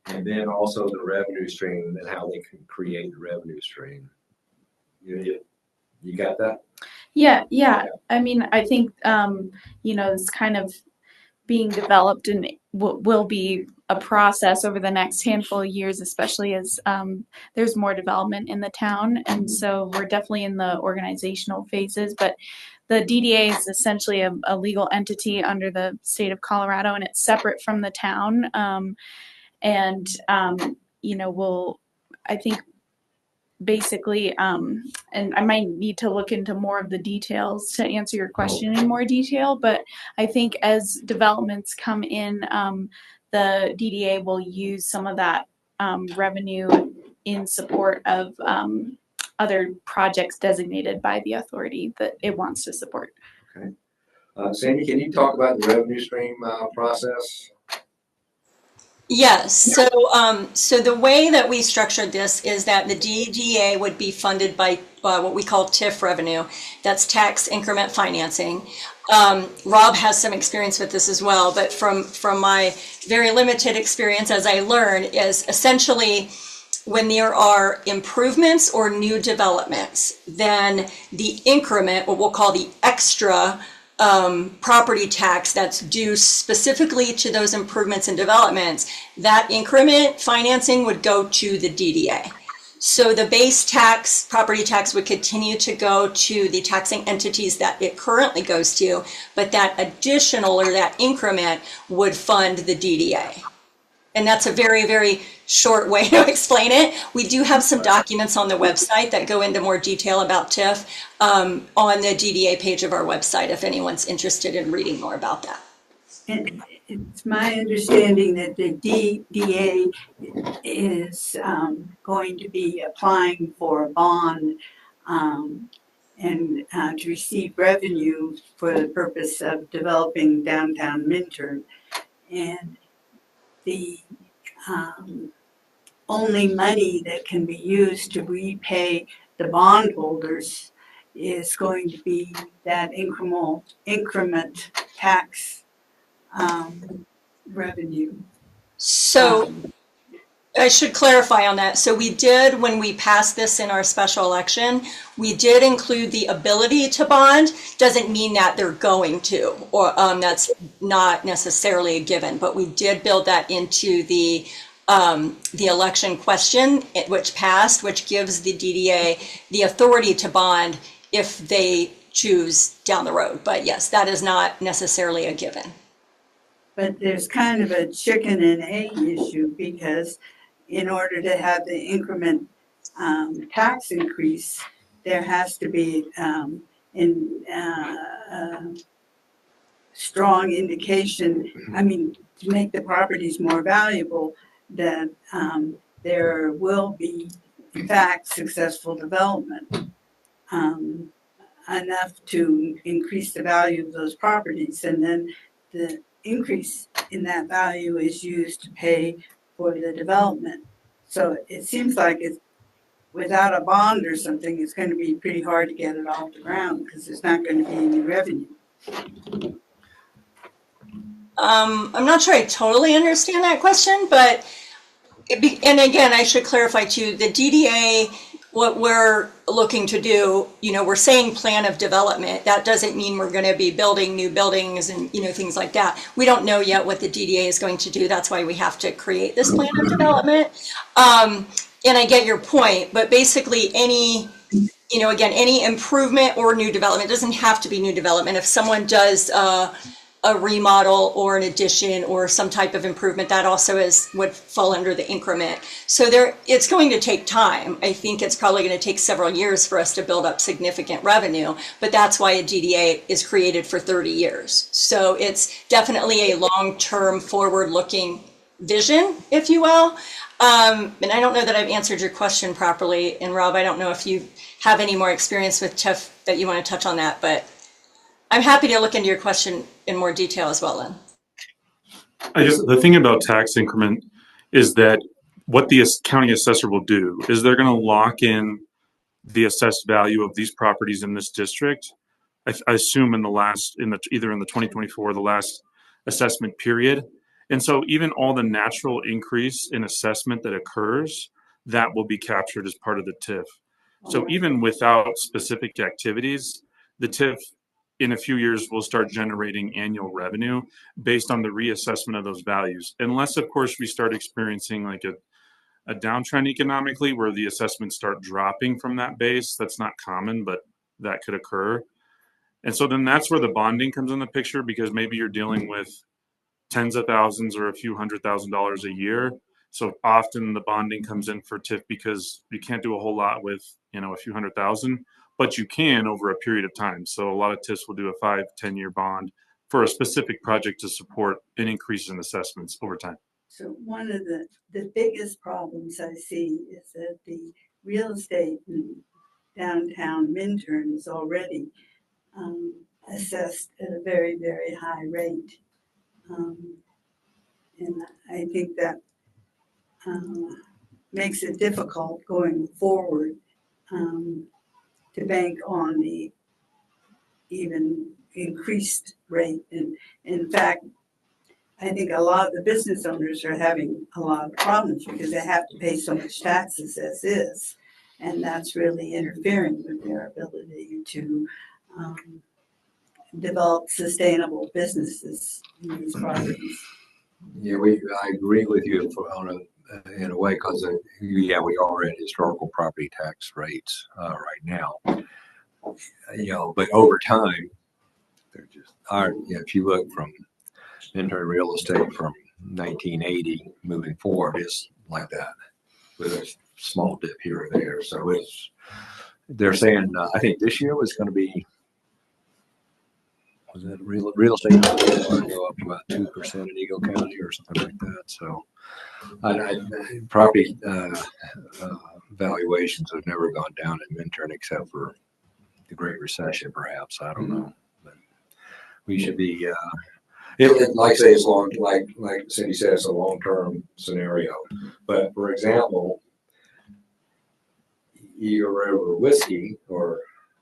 and then also the revenue stream and how they can create the revenue stream. You got that?
Yeah. I mean, I think, you know, it's kind of being developed and will be a process over the next handful of years, especially as there's more development in the town. And so we're definitely in the organizational phases, but the DDA is essentially a legal entity under the state of Colorado, and it's separate from the town. You know, I think basically, and I might need to look into more of the details to answer your question in more detail, but I think as developments come in, the DDA will use some of that revenue in support of other projects designated by the authority that it wants to support.
Okay. Sandy, can you talk about the revenue stream process?
Yes. So the way that we structured this is that the DDA would be funded by what we call TIF revenue. That's tax increment financing. Rob has some experience with this as well, but from my very limited experience, as I learned, is essentially when there are improvements or new developments, then the increment, what we'll call the extra property tax that's due specifically to those improvements and developments, that increment financing would go to the DDA. So the base tax, property tax, would continue to go to the taxing entities that it currently goes to, but that additional or that increment would fund the DDA. And that's a very, very short way to explain it. We do have some documents on the website that go into more detail about TIF on the DDA page of our website, if anyone's interested in reading more about that.
And it's my understanding that the DDA is going to be applying for a bond and to receive revenue for the purpose of developing downtown Minturn. And the only money that can be used to repay the bondholders is going to be that increment tax revenue.
So I should clarify on that. So we did, when we passed this in our special election, we did include the ability to bond. Doesn't mean that they're going to, or that's not necessarily a given, but we did build that into the the election question, which passed, which gives the DDA the authority to bond if they choose down the road. But yes, that is not necessarily a given.
But there's kind of a chicken and egg issue, because in order to have the increment tax increase, there has to be strong indication, I mean, to make the properties more valuable, that there will be, in fact, successful development, enough to increase the value of those properties. And then the increase in that value is used to pay for the development. So it seems like it's, without a bond or something, it's going to be pretty hard to get it off the ground, because there's not going to be any revenue.
I'm not sure I totally understand that question, but and again, I should clarify too, the DDA, what we're looking to do, we're saying plan of development. That doesn't mean we're going to be building new buildings and, things like that. We don't know yet what the DDA is going to do. That's why we have to create this plan of development. And I get your point, but basically any improvement or new development, it doesn't have to be new development. If someone does a remodel or an addition or some type of improvement, that also would fall under the increment. So it's going to take time. I think it's probably going to take several years for us to build up significant revenue, but that's why a DDA is created for 30 years. So it's definitely a long-term forward-looking vision, if you will. And I don't know that I've answered your question properly. And Rob, I don't know if you have any more experience with TIF that you want to touch on that, but I'm happy to look into your question in more detail as well, Lynn.
I guess the thing about tax increment is that what the county assessor will do is they're going to lock in the assessed value of these properties in this district. I assume either in the 2024 or the last assessment period. And so even all the natural increase in assessment that occurs, that will be captured as part of the TIF. So even without specific activities, the TIF in a few years will start generating annual revenue based on the reassessment of those values. Unless, of course, we start experiencing like a downtrend economically where the assessments start dropping from that base. That's not common, but that could occur. And so then that's where the bonding comes in the picture, because maybe you're dealing with tens of thousands or a few $100,000 a year. So often the bonding comes in for TIF because you can't do a whole lot with, a few $100,000, but you can over a period of time. So a lot of TIFs will do a 5-10 year bond for a specific project to support an increase in assessments over time.
So one of the biggest problems I see is that the real estate in downtown Minturn is already assessed at a very, very high rate. And I think that makes it difficult going forward to bank on the even increased rate. And in fact, I think a lot of the business owners are having a lot of problems because they have to pay so much taxes as is. And that's really interfering with their ability to develop sustainable businesses in these properties.
Yeah, I agree with you in a way, because we are at historical property tax rates right now. But over time, they're just if you look from Minturn real estate from 1980 moving forward, it's like that with a small dip here or there. So they're saying I think this year was going to be. Was that real estate going to go up about 2% in Eagle County or something like that? So, property valuations have never gone down in Minturn except for the Great Recession, perhaps. I don't know, but we should be. Like I say, it's long. Like Cindy said, it's a long-term scenario. But for example, Eagle River Whiskey,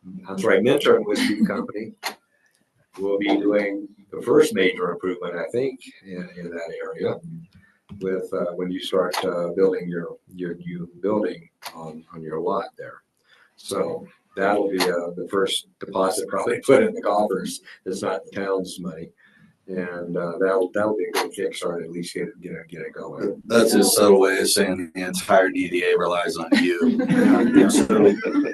Minturn Whiskey Company, will be doing the first major improvement, I think, in that area with when you start building your new building on your lot there. So that'll be the first deposit probably put in the coffers. It's not the town's money. And that'll be a good kickstart, at least get it going.
That's his subtle way of saying the entire DDA relies on you. So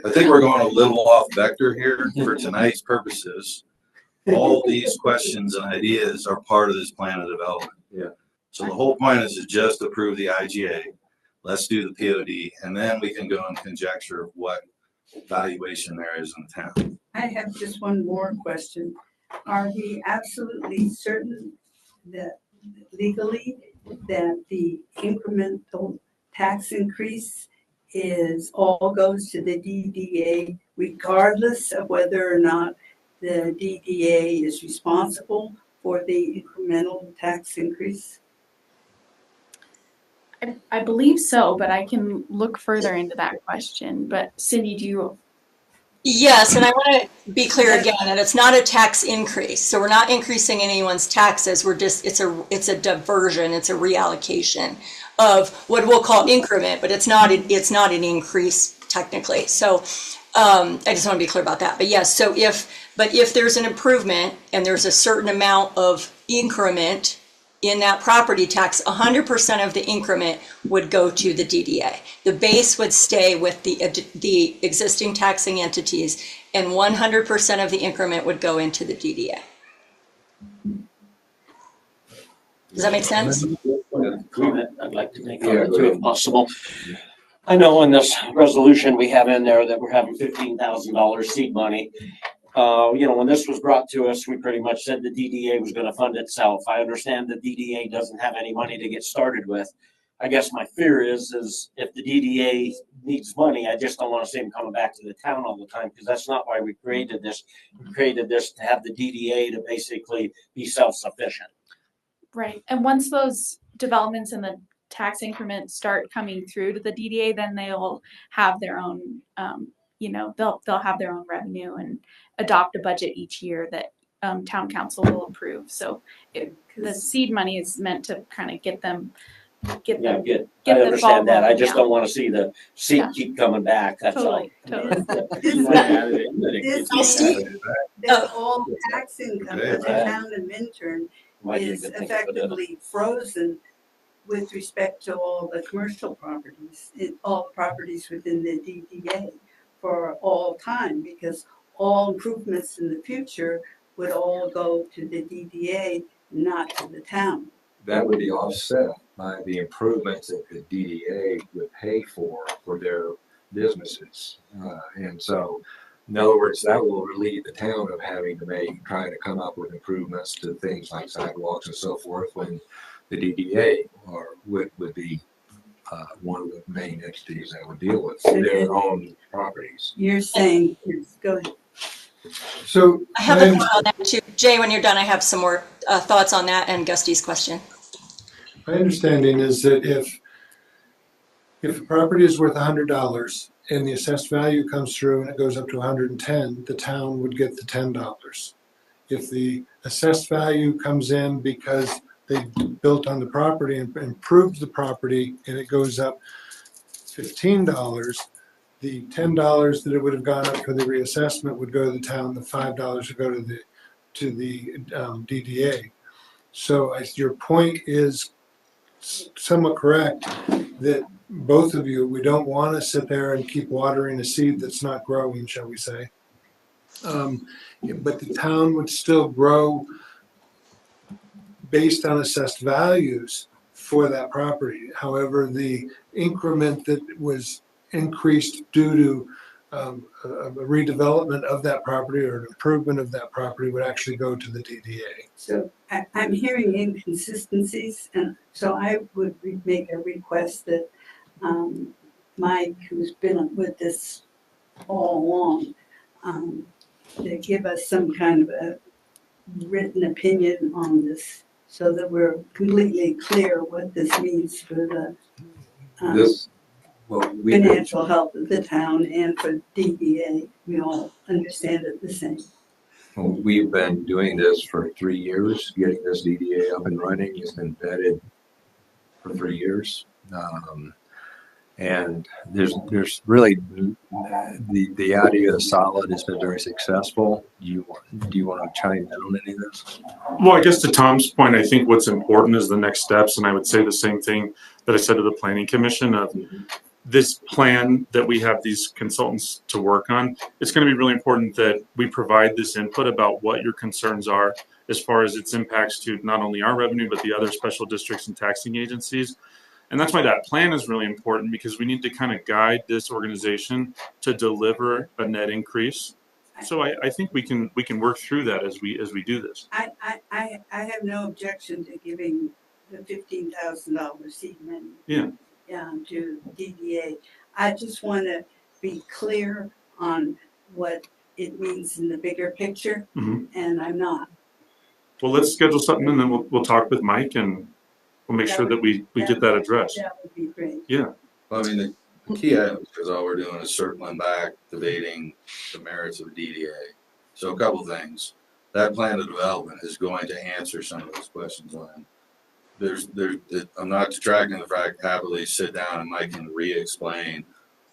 I think we're going a little off vector here for tonight's purposes. All these questions and ideas are part of this plan of development.
Yeah.
So the whole point is to just approve the IGA. Let's do the POD, and then we can go and conjecture what valuation there is in the town.
I have just one more question. Are we absolutely certain that legally that the incremental tax increase all goes to the DDA regardless of whether or not the DDA is responsible for the incremental tax increase?
I believe so, but I can look further into that question. But Cindy, do you?
Yes, and I want to be clear again, and it's not a tax increase. So we're not increasing anyone's taxes. We're just, it's a diversion, it's a reallocation of what we'll call increment, but it's not an increase technically. So I just want to be clear about that. But yes, so if there's an improvement and there's a certain amount of increment in that property tax, 100% of the increment would go to the DDA. The base would stay with the existing taxing entities, and 100% of the increment would go into the DDA. Does that make sense?
Comment I'd like to make on it too, if possible. I know in this resolution we have in there that we're having $15,000 seed money. When this was brought to us, we pretty much said the DDA was going to fund itself. I understand the DDA doesn't have any money to get started with. I guess my fear is if the DDA needs money, I just don't want to see them coming back to the town all the time, because that's not why we created this. We created this to have the DDA to basically be self-sufficient.
Right. And once those developments in the tax increments start coming through to the DDA, then they'll have their own, they'll have their own revenue and adopt a budget each year that town council will approve. So the seed money is meant to kind of get them.
I understand that. I just don't want to see the seed keep coming back. That's all.
Totally.
This all tax income for the town of Minturn is effectively frozen with respect to all the commercial properties, all properties within the DDA for all time, because all improvements in the future would all go to the DDA, not to the town.
That would be offset by the improvements that the DDA would pay for their businesses. And so, in other words, that will relieve the town of having to try to come up with improvements to things like sidewalks and so forth, when the DDA would be one of the main entities that would deal with their own properties.
You're saying, go ahead.
So
I have a thought on that too. Jay, when you're done, I have some more thoughts on that and Gusty's question.
my understanding is that if a property is worth $100 and the assessed value comes through and it goes up to 110, the town would get the $10. If the assessed value comes in because they built on the property and improved the property and it goes up $15, the $10 that it would have gone up for the reassessment would go to the town, the $5 would go to the DDA. So your point is somewhat correct that both of you, we don't want to sit there and keep watering a seed that's not growing, shall we say. But the town would still grow based on assessed values for that property. However, the increment that was increased due to a redevelopment of that property or an improvement of that property would actually go to the DDA.
So I'm hearing inconsistencies, and so I would make a request that Mike, who's been with this all along, to give us some kind of a written opinion on this so that we're completely clear what this means for the financial health of the town and for DDA. We all understand it the same.
Well, we've been doing this for 3 years, getting this DDA up and running. It's been vetted for 3 years. And there's really the idea is solid. It's been very successful. Do you want to chime in on any of this?
Well, I guess to Tom's point, I think what's important is the next steps, and I would say the same thing that I said to the Planning Commission of this plan that we have these consultants to work on. It's going to be really important that we provide this input about what your concerns are as far as its impacts to not only our revenue, but the other special districts and taxing agencies. And that's why that plan is really important, because we need to kind of guide this organization to deliver a net increase. So I think we can work through that as we do this.
I have no objection to giving the $15,000 seed money.
Yeah.
To DDA. I just want to be clear on what it means in the bigger picture, and I'm not.
Well, let's schedule something, and then we'll talk with Mike, and we'll make sure that we get that addressed.
That would be great.
Yeah.
Well, I mean, the key items, because all we're doing is circling back, debating the merits of DDA. So a couple things. That plan of development is going to answer some of those questions, Lynn. I'm not detracting the fact happily sit down and Mike can re-explain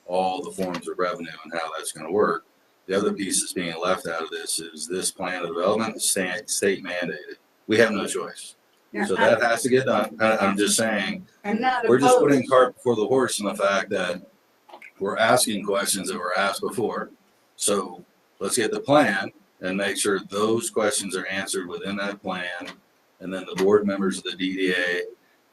all the forms of revenue and how that's going to work. The other piece that's being left out of this is this plan of development is state mandated. We have no choice.
Yeah,
So that has to get done. I'm just saying,
I'm not
we're just
opposed.
putting cart before the horse in the fact that we're asking questions that were asked before. So let's get the plan and make sure those questions are answered within that plan. And then the board members of the DDA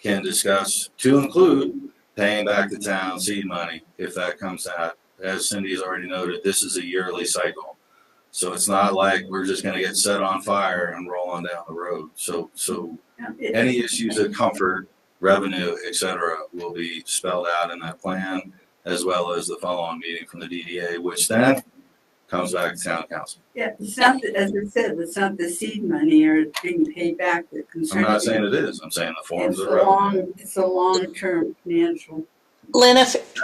can discuss, to include paying back the town seed money if that comes out. As Cindy's already noted, this is a yearly cycle. So it's not like we're just going to get set on fire and roll on down the road. So any issues of comfort, revenue, et cetera, will be spelled out in that plan, as well as the follow-on meeting from the DDA, which then comes back to town council.
Yeah, it's not, as I said, it's not the seed money or being paid back that concerns
I'm not
me.
saying it is. I'm saying the forms
It's
of
a
revenue.
it's a long-term financial.
Lynn,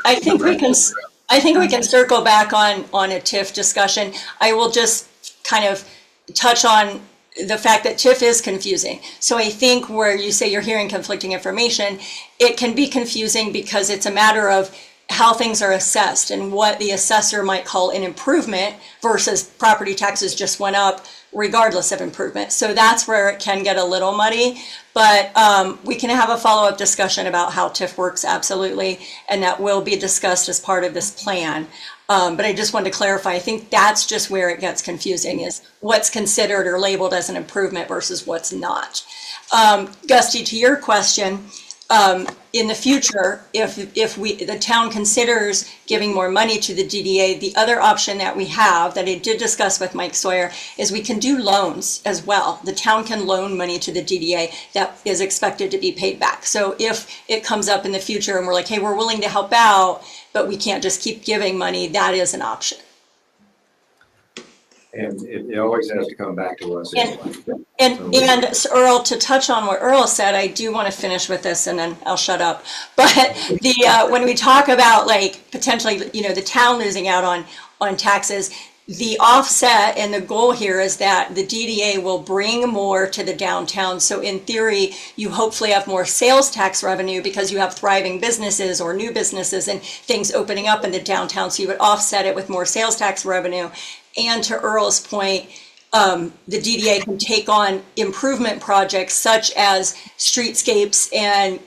I think we can circle back on a TIF discussion. I will just kind of touch on the fact that TIF is confusing. So I think where you say you're hearing conflicting information, it can be confusing because it's a matter of how things are assessed and what the assessor might call an improvement versus property taxes just went up regardless of improvement. So that's where it can get a little muddy, but we can have a follow-up discussion about how TIF works, absolutely, and that will be discussed as part of this plan. But I just wanted to clarify, I think that's just where it gets confusing, is what's considered or labeled as an improvement versus what's not. Gusty, to your question, in the future, if the town considers giving more money to the DDA, the other option that we have that I did discuss with Mike Sawyer is we can do loans as well. The town can loan money to the DDA that is expected to be paid back. So if it comes up in the future and we're like, hey, we're willing to help out, but we can't just keep giving money, that is an option.
And it always has to come back to us.
And so Earl, to touch on what Earl said, I do want to finish with this and then I'll shut up. But when we talk about like potentially, the town losing out on taxes, the offset and the goal here is that the DDA will bring more to the downtown. So in theory, you hopefully have more sales tax revenue because you have thriving businesses or new businesses and things opening up in the downtown. So you would offset it with more sales tax revenue. And to Earl's point, the DDA can take on improvement projects such as streetscapes and,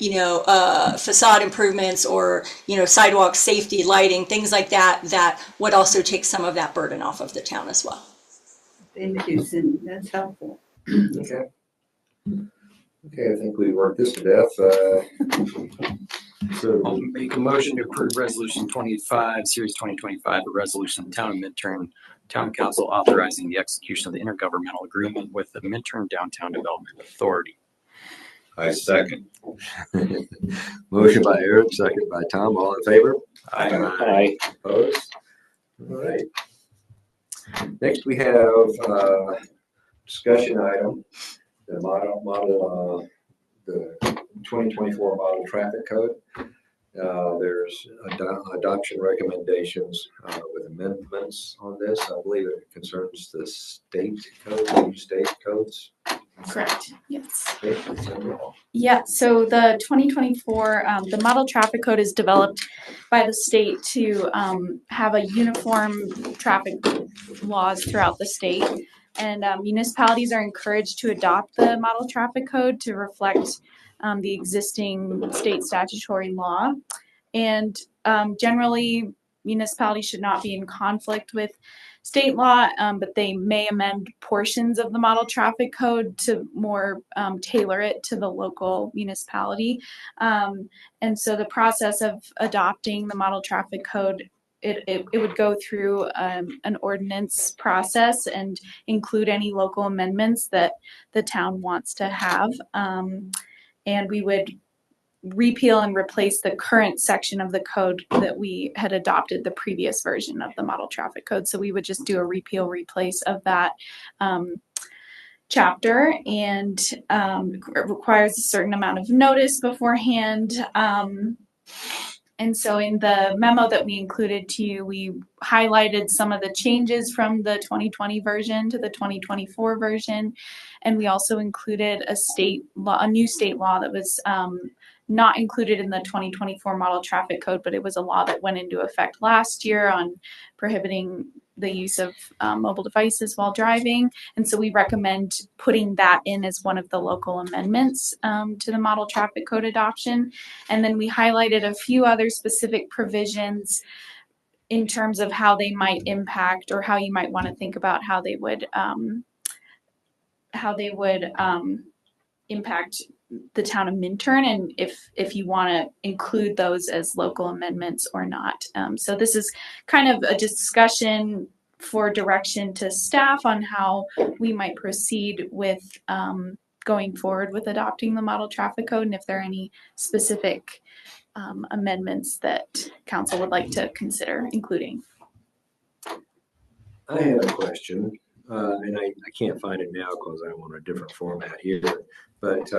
facade improvements or, sidewalk safety, lighting, things like that, that would also take some of that burden off of the town as well.
Thank you, Cindy. That's helpful.
Okay. Okay, I think we worked this to death.
I'll make a motion to approve resolution 25, series 2025, a resolution of the town of Minturn, town council authorizing the execution of the intergovernmental agreement with the Minturn Downtown Development Authority.
I second.
Motion by Eric, second by Tom. All in favor?
Aye.
Opposed? All right. Next, we have a discussion item, the the 2024 model traffic code. There's adoption recommendations with amendments on this. I believe it concerns the state code, new state codes.
Correct. Yes.
Okay, please tell me all.
Yeah, so the 2024, the model traffic code is developed by the state to have a uniform traffic laws throughout the state. And municipalities are encouraged to adopt the model traffic code to reflect the existing state statutory law. And generally, municipalities should not be in conflict with state law, but they may amend portions of the model traffic code to more tailor it to the local municipality. And so the process of adopting the model traffic code, it would go through an ordinance process and include any local amendments that the town wants to have. And we would repeal and replace the current section of the code that we had adopted the previous version of the model traffic code. So we would just do a repeal replace of that chapter, and it requires a certain amount of notice beforehand. And so in the memo that we included to you, we highlighted some of the changes from the 2020 version to the 2024 version. And we also included a new state law that was not included in the 2024 model traffic code, but it was a law that went into effect last year on prohibiting the use of mobile devices while driving. And so we recommend putting that in as one of the local amendments to the model traffic code adoption. And then we highlighted a few other specific provisions in terms of how they might impact, or how you might want to think about how they would impact the town of Minturn, and if you want to include those as local amendments or not. So this is kind of a discussion for direction to staff on how we might proceed with going forward with adopting the model traffic code, and if there are any specific amendments that council would like to consider including.
I have a question, and I can't find it now because I'm on a different format here. But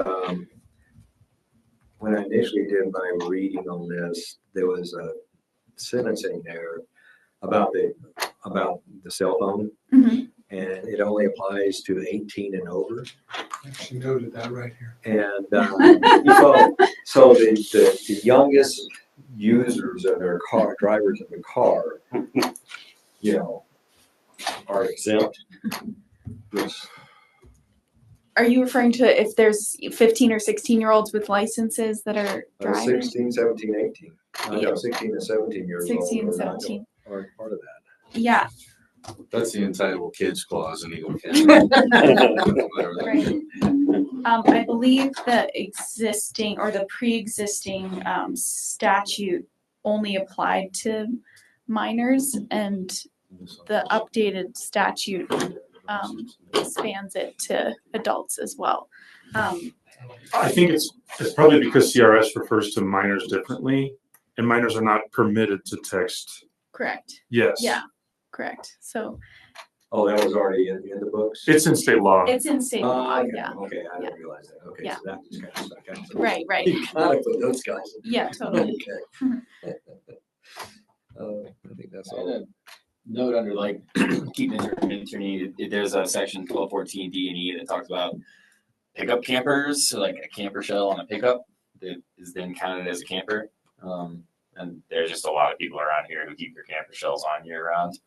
when I initially did my reading on this, there was a sentence in there about the cell phone,
Mm-hmm.
and it only applies to 18 and over.
I actually noted that right here.
And so the youngest users of their car, drivers of the car, you know, are exempt. Yes.
Are you referring to if there's 15 or 16-year-olds with licenses that are driving?
16, 17, 18.
Yeah.
16 and 17 years
16
old
and 17.
are part of that.
Yeah.
That's the entitled kids clause in Eagle County. Whatever that
Right.
means.
I believe the existing or the pre-existing statute only applied to minors, and the updated statute expands it to adults as well.
I think it's probably because CRS refers to minors differently, and minors are not permitted to text.
Correct.
Yes.
Yeah, correct. So
Oh, that was already in the books?
It's in state law.
it's in state law,
Okay,
yeah.
okay, I didn't realize that. Okay,
Yeah.
so that just kind of stuck out.
Right, right.
You gotta put those guys in.
Yeah, totally.
Okay. I think that's
I had
all.
a note under like keep internet. There's a section 1214 D and E that talks about pickup campers, so like a camper shell on a pickup that is then counted as a camper. And there's just a lot of people around here who keep their camper shells on year round.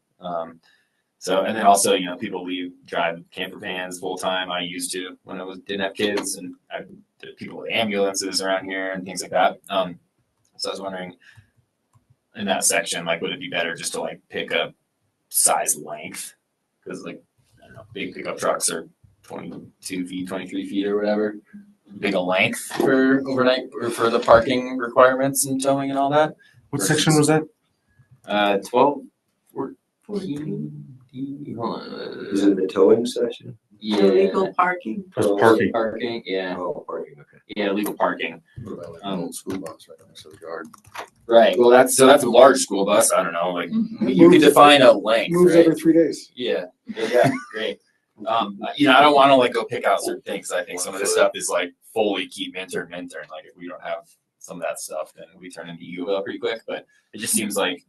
So, and then also, you know, people drive camper vans full time. I used to when I didn't have kids, and there's people with ambulances around here and things like that. So I was wondering, in that section, like, would it be better just to like pick a size length? Because like, I don't know, big pickup trucks are 22 feet, 23 feet or whatever. Big a length for overnight or for the parking requirements and towing and all that.
What section was that?
12, 14. Hold on.
Is it the towing session?
Yeah.
Illegal parking.
That's parking.
Parking, yeah.
Oh, parking, okay.
Yeah, illegal parking.
What about like an old school bus right next to the yard?
Right. Well, that's a large school bus. I don't know. Like you could define a length.
Moves
right?
every 3 days.
Yeah. Yeah. Great. You know, I don't want to like go pick out certain things. I think some of this stuff is like fully keep Minturn. Like if we don't have some of that stuff, then we turn into UL pretty quick. But it just seems like,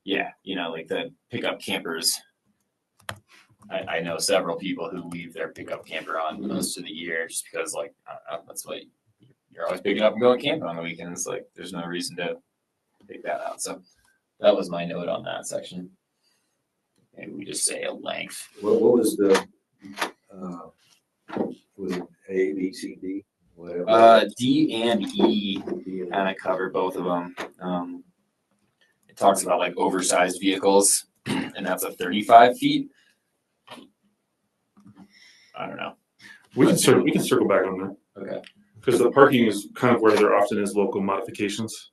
yeah, you know, like the pickup campers I know several people who leave their pickup camper on most of the year just because, like, I don't know, that's what you're always picking up and going camping on the weekends. Like, there's no reason to take that out. So that was my note on that section. Maybe we just say a length.
What was the, was it A, B, C, D? Whatever.
D and E kind of cover both of them. It talks about like oversized vehicles, and that's a 35 feet. I don't know.
We can circle back on that
Okay.
because the parking is kind of where there often is local modifications.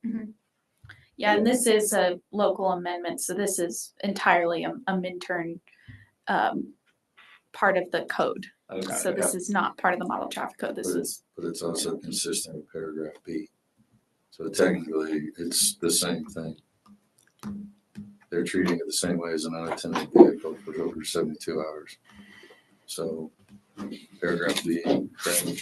Yeah, and this is a local amendment, so this is entirely a Minturn part of the code.
Okay.
So this is not part of the model traffic code. This is
But it's also consistent with paragraph B. So technically, it's the same thing. They're treating it the same way as an unattended vehicle for over 72 hours. So paragraph B,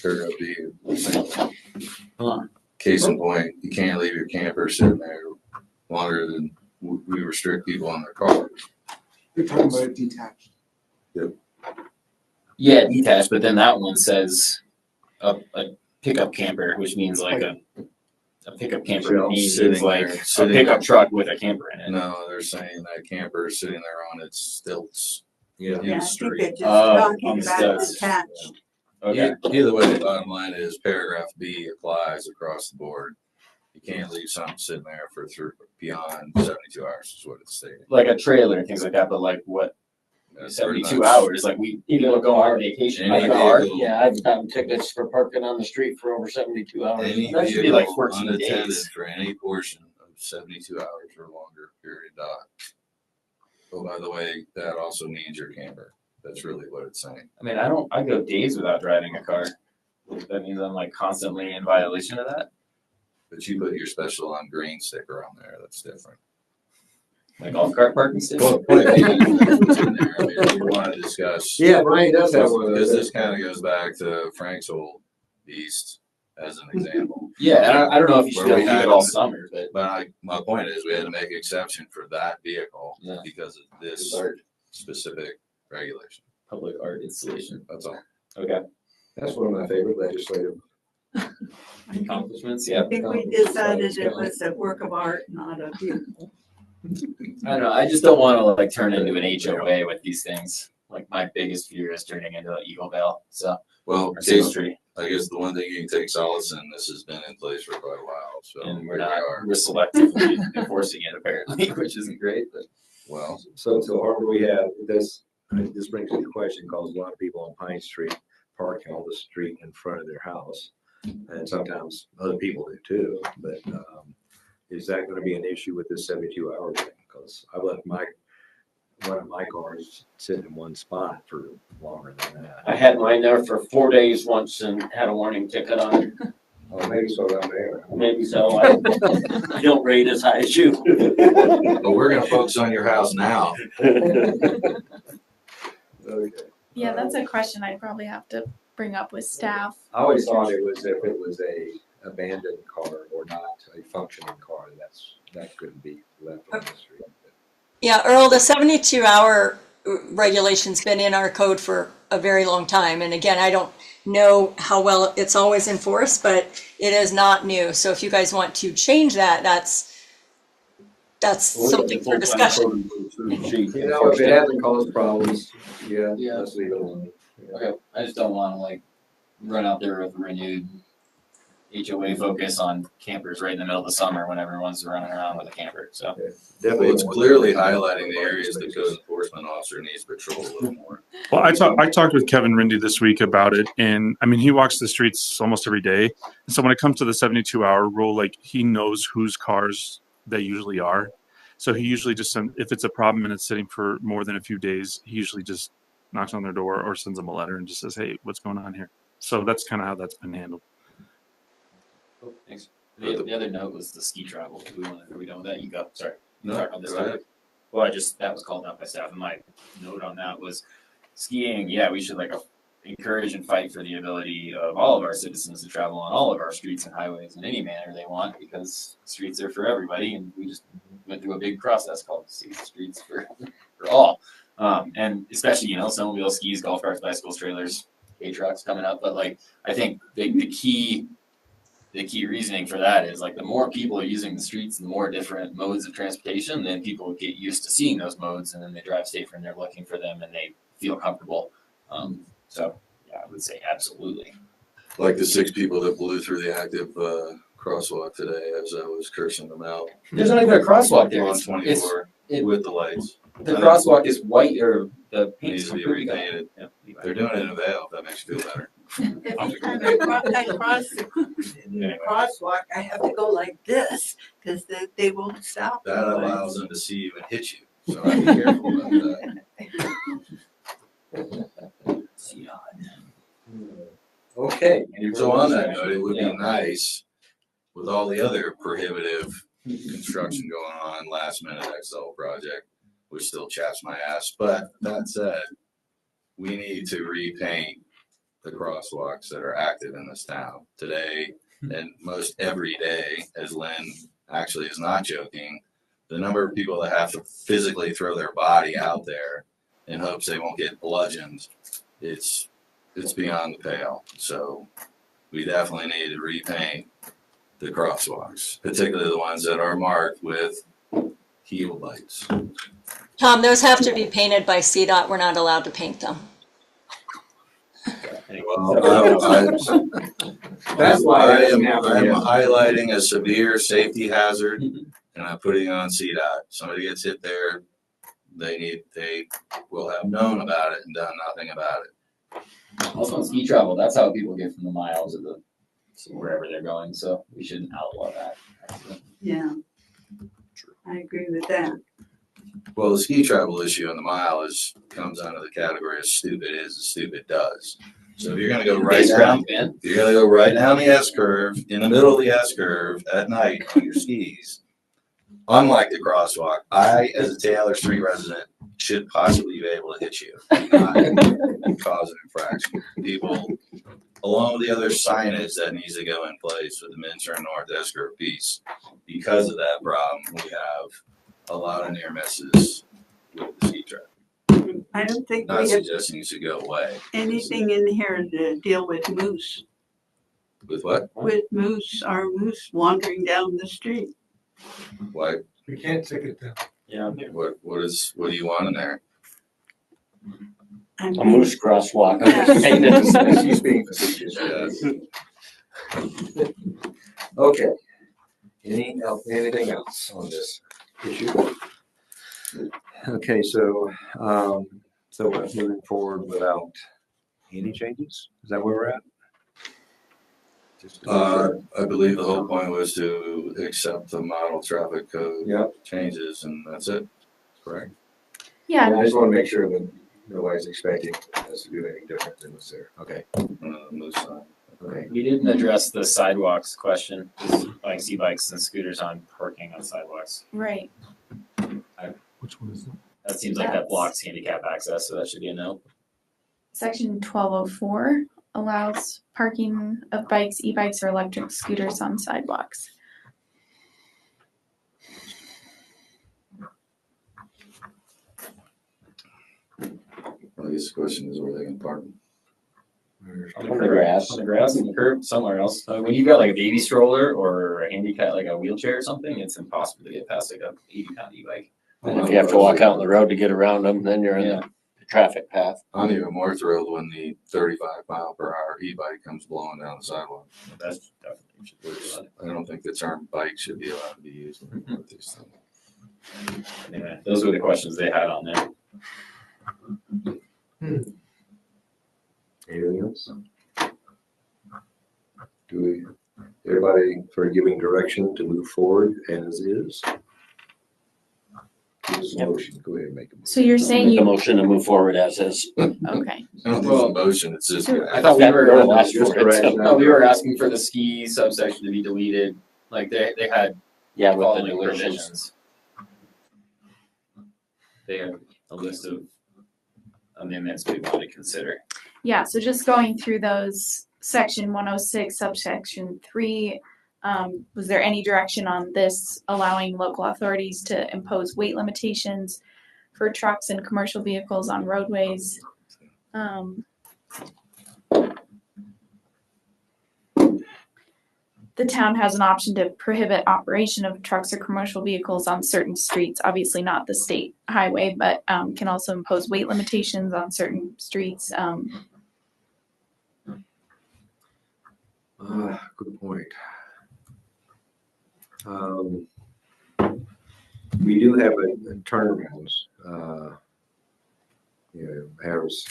paragraph B, the same thing. Case in point, you can't leave your camper sitting there longer than we restrict people on their car.
You're talking about it detached.
Yeah, detached, but then that one says a pickup camper, which means like a pickup camper means
Sitting
like
there,
a
sitting
pickup
there.
truck with a camper in it.
No, they're saying that camper is sitting there on its stilts.
Yeah.
in
Yeah,
the
I think
street.
they're just
Oh,
talking
on
about
steps.
detached.
Okay.
Either way, the bottom line is paragraph B applies across the board. You can't leave something sitting there for beyond 72 hours is what it's stating.
Like a trailer and things like that, but like what?
That's pretty
72
much-
hours. Like we even go on vacation.
Any
Like a car.
vehicle-
Yeah, I've gotten tickets for parking on the street for over 72 hours.
Any
That should be like
vehicle
14
unattended
days.
for any portion of 72 hours or longer, period, dot. Oh, by the way, that also means your camper. That's really what it's saying.
I mean, I go days without driving a car. That means I'm like constantly in violation of that.
But you put your special on green sticker on there, that's different.
My golf cart parking station.
Well, put it in there. I mean, if you want to discuss.
Yeah, Brian does have one of
Because
those.
this kind of goes back to Frank's old beast as an example.
Yeah, I don't know if you should
Where we
keep
had
it all
them-
summer, but
But my point is, we had to make an exception for that vehicle
Yeah.
because of this
art,
specific regulation.
public art installation.
That's all.
Okay.
That's one of my favorite legislative.
Accomplishments.
I
Yeah.
think we decided it was a work of art, not a vehicle.
I don't know. I just don't want to like turn into an HOA with these things. Like my biggest fear is turning into an Eagle Bell. So
Well,
or Single
Case,
Street,
I guess the one thing you can take solace in, this has been in place for quite a while, so
and
here
we're
we
not
are.
we're selectively enforcing it apparently, which isn't great. But
Well,
So Harper, we have this brings up a question, because a lot of people on Pine Street park on the street in front of their house. And sometimes other people do too, but, is that gonna be an issue with this 72-hour thing? Because I've left one of my cars sitting in one spot for longer than that.
I had mine there for 4 days once and had a warning ticket on it.
Oh, maybe so down there.
Maybe so. I don't rate as high as you.
but we're gonna focus on your house now.
Okay.
yeah, that's a question I'd probably have to bring up with staff.
I always thought it was if it was a abandoned car or not a functioning car, that couldn't be left on the street.
Yeah, Earl, the 72-hour regulation's been in our code for a very long time. And again, I don't know how well it's always enforced, but it is not new. So if you guys want to change that, that's something for discussion.
You know, if it hasn't caused problems, yeah,
Yeah.
let's leave it alone. Yeah.
okay, I just don't want to like run out there with a renewed HOA focus on campers right in the middle of the summer when everyone's running around with a camper. So
Definitely.
Well, it's clearly highlighting the areas the code enforcement officer needs to patrol a little more.
Well, I talked with Kevin Rindy this week about it, and I mean, he walks the streets almost every day. So when it comes to the 72-hour rule, like he knows whose cars they usually are. So he usually just if it's a problem and it's sitting for more than a few days, he usually just knocks on their door or sends them a letter and just says, "Hey, what's going on here?" So that's kind of how that's been handled.
cool, thanks. The other note was the ski travel. Are we done with that? You go. Sorry. You
No,
talk on this
go ahead.
topic. Well, that was called out by staff, and my note on that was skiing. Yeah, we should encourage and fight for the ability of all of our citizens to travel on all of our streets and highways in any manner they want, because streets are for everybody, and we just went through a big process called Safe Streets for all. And especially, snowmobile, skis, golf carts, bicycles, trailers, K-trucks coming up. But like, I think the key reasoning for that is like the more people are using the streets, the more different modes of transportation, then people get used to seeing those modes, and then they drive safer and they're looking for them and they feel comfortable. So yeah, I would say absolutely.
Like the 6 people that blew through the active crosswalk today as I was cursing them out.
There's not even a crosswalk there.
On
It's
24 with the lights.
the crosswalk is white, or the
It
paint's
needs to be
completely gone.
repainted.
Yeah.
They're doing it in a veil, if that makes you feel better.
Across the crosswalk, I have to go like this because they won't stop.
That allows them to see you and hit you. So I'd be careful about that.
Okay.
So on that note, it would be nice with all the other prohibitive construction going on, last minute XL project, which still chaps my ass. But that said, we need to repaint the crosswalks that are active in this town today and most every day, as Lynn actually is not joking. The number of people that have to physically throw their body out there in hopes they won't get bludgeoned, it's beyond the pale. So we definitely need to repaint the crosswalks, particularly the ones that are marked with heel lights.
Tom, those have to be painted by CDOT. We're not allowed to paint them.
Well,
That's why
I'm highlighting a severe safety hazard, and I'm putting it on CDOT. Somebody gets hit there, they will have known about it and done nothing about it.
Also on ski travel, that's how people get from the miles to wherever they're going. So we shouldn't outlaw that.
Yeah, I agree with that.
Well, the ski travel issue on the mile comes under the category of stupid is and stupid does. So if you're gonna go right down, the S curve, in the middle of the S curve at night on your skis, unlike the crosswalk, I, as a Taylor Street resident, should possibly be able to hit you, not cause an infraction. People, along with the other signage that needs to go in place for the Minturn North S curve piece, because of that problem, we have a lot of near misses with the ski track.
I don't think
Not
we have
suggesting it should go away.
anything in here to deal with moose.
With what?
With moose, our moose wandering down the street.
Why?
We can't ticket them.
Yeah.
What do you want in there?
I
A
mean,
moose crosswalk.
Yeah.
She's being facetious. Okay. Anything else on this issue? Okay, so we're moving forward without any changes? Is that where we're at? Just to make sure.
I believe the whole point was to accept the model traffic code
Yep.
changes, and that's it. Correct?
Yeah,
I just want to make sure that nobody's expecting us to do anything different than what's there. Okay.
Moose sign.
Okay.
We didn't address the sidewalks question, just e-bikes and scooters on parking on sidewalks.
right.
Which one is it?
That seems like that blocks handicap access, so that should be a no.
Section 1204 allows parking of bikes, e-bikes, or electric scooters on sidewalks.
Well, I guess the question is where they can park them.
On the grass, on the curb, somewhere else. When you've got like a baby stroller or a handicap, like a wheelchair or something, it's impossible to get past like a 80-pound e-bike.
And if you have to walk out on the road to get around them, then you're in the traffic path.
I'm even more thrilled when the 35-mile-per-hour e-bike comes blowing down the sidewalk.
That's definitely should be allowed.
I don't think the term bike should be allowed to be used with these things.
Anyway, those were the questions they had on there.
Anything else? Everybody for giving direction to move forward as is? Give us a motion. Go ahead and make a motion.
So you're saying
Make a
you,
motion to move forward as is.
okay.
I don't think it's a motion, it's just.
I thought we were
Don't ask for it.
No, we were asking for the ski subsection to be deleted. Like they had
Yeah, with the
following
deletions.
provisions. They have a list of amendments we want to consider.
Yeah, so just going through those, section 106, subsection 3, was there any direction on this allowing local authorities to impose weight limitations for trucks and commercial vehicles on roadways. The town has an option to prohibit operation of trucks or commercial vehicles on certain streets, obviously not the state highway, but can also impose weight limitations on certain streets.
Good point. We do have a turnarounds. Harris.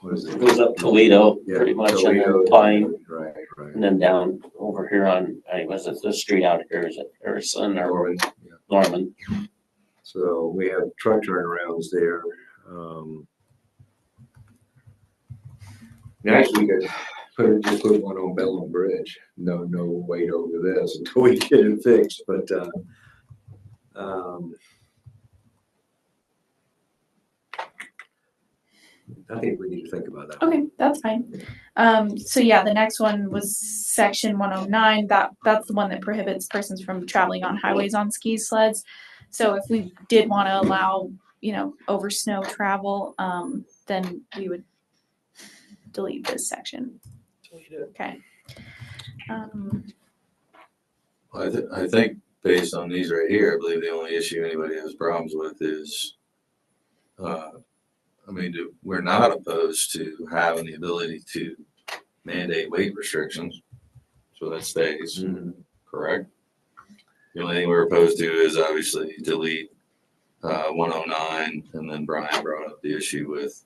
What is it?
It goes up Toledo,
Yeah,
pretty much, and
Toledo,
then Pine,
Right, right.
and then down over here on, was it the street out here, is it Harrison or
Norman, yeah.
Norman?
So we have truck turnarounds there. Actually, we could just put one on Belleville Bridge. No wait over this until we get it fixed. But I think we need to think about that.
Okay, that's fine. So yeah, the next one was section 109. That's the one that prohibits persons from traveling on highways on ski sleds. So if we did want to allow, over snow travel, then we would delete this section. Okay.
I think based on these right here, I believe the only issue anybody has problems with is, we're not opposed to having the ability to mandate weight restrictions. So that stays, correct? The only thing we're opposed to is obviously delete 109, and then Brian brought up the issue with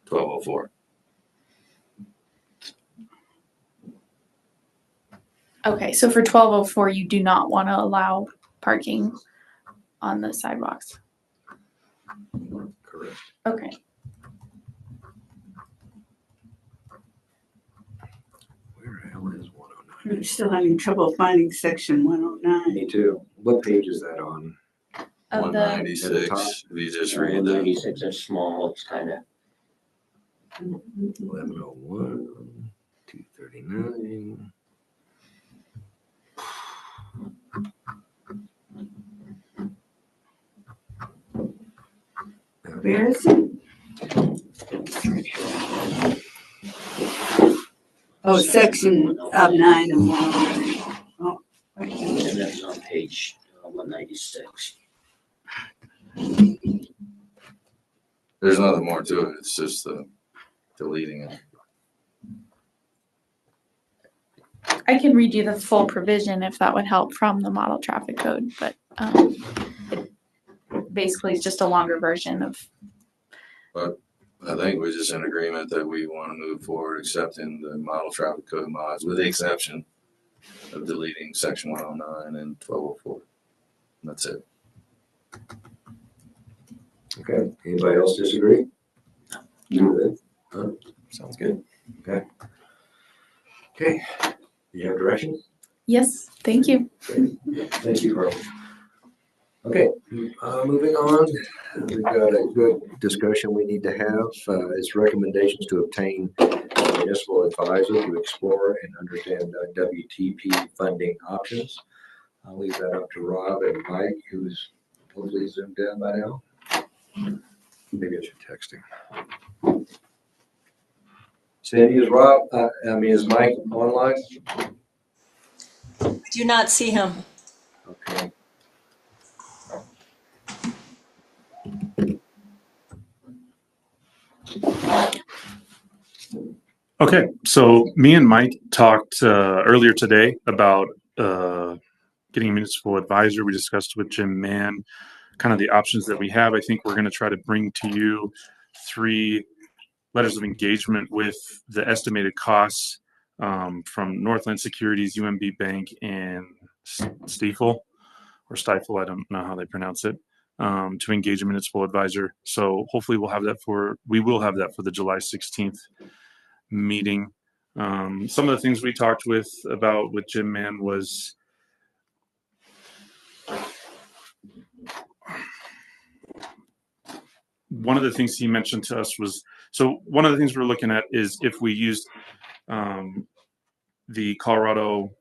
1204.
Okay, so for 1204, you do not want to allow parking on the sidewalks.
Correct.
Okay.
Where the hell is 109?
I'm still having trouble finding section 109.
Me too. What page is that on?
Of the
196. If you just read the
196 is small, it's kind of.
1101, 239.
Where is it? Oh, section of 9 and 109. Oh, right.
And that's on page 196.
there's nothing more to it. It's just the deleting it.
I can read you the full provision if that would help from the model traffic code, but it basically is just a longer version of.
But I think we're just in agreement that we want to move forward accepting the model traffic code mods with the exception of deleting section 109 and 1204. And that's it.
Okay. Anybody else disagree? No.
Sounds good.
Okay. Okay. You have directions?
Yes, thank you.
Great. Thank you, Carl. Okay, moving on. We've got a good discussion we need to have. It's recommendations to obtain a municipal advisor to explore and understand WTP funding options. I'll leave that up to Rob and Mike, who's hopefully zoomed in by now. Maybe I should text him. Sandy, is Mike online?
I do not see him.
Okay.
Okay, so me and Mike talked earlier today about getting a municipal advisor. We discussed with Jim Mann kind of the options that we have. I think we're going to try to bring to you 3 letters of engagement with the estimated costs from Northland Securities, UMB Bank, and Stifel, I don't know how they pronounce it, to engage a municipal advisor. So hopefully we will have that for the July 16th meeting. Some of the things we talked with Jim Mann was one of the things he mentioned to us was, so one of the things we're looking at is if we used the Colorado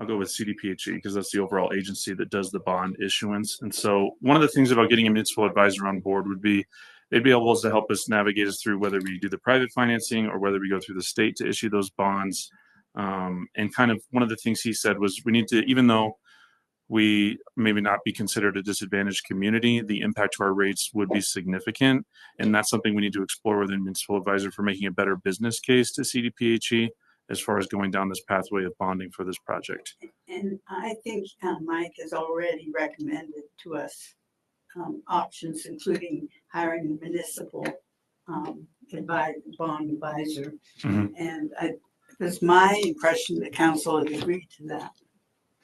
I'll go with CDPHE because that's the overall agency that does the bond issuance. And so one of the things about getting a municipal advisor on board would be they'd be able to help us navigate us through whether we do the private financing or whether we go through the state to issue those bonds. And kind of one of the things he said was we need to, even though we maybe not be considered a disadvantaged community, the impact to our rates would be significant. And that's something we need to explore with a municipal advisor for making a better business case to CDPHE as far as going down this pathway of bonding for this project.
And I think Mike has already recommended to us options, including hiring a municipal bond advisor.
Mm-hmm.
And it was my impression the council had agreed to that.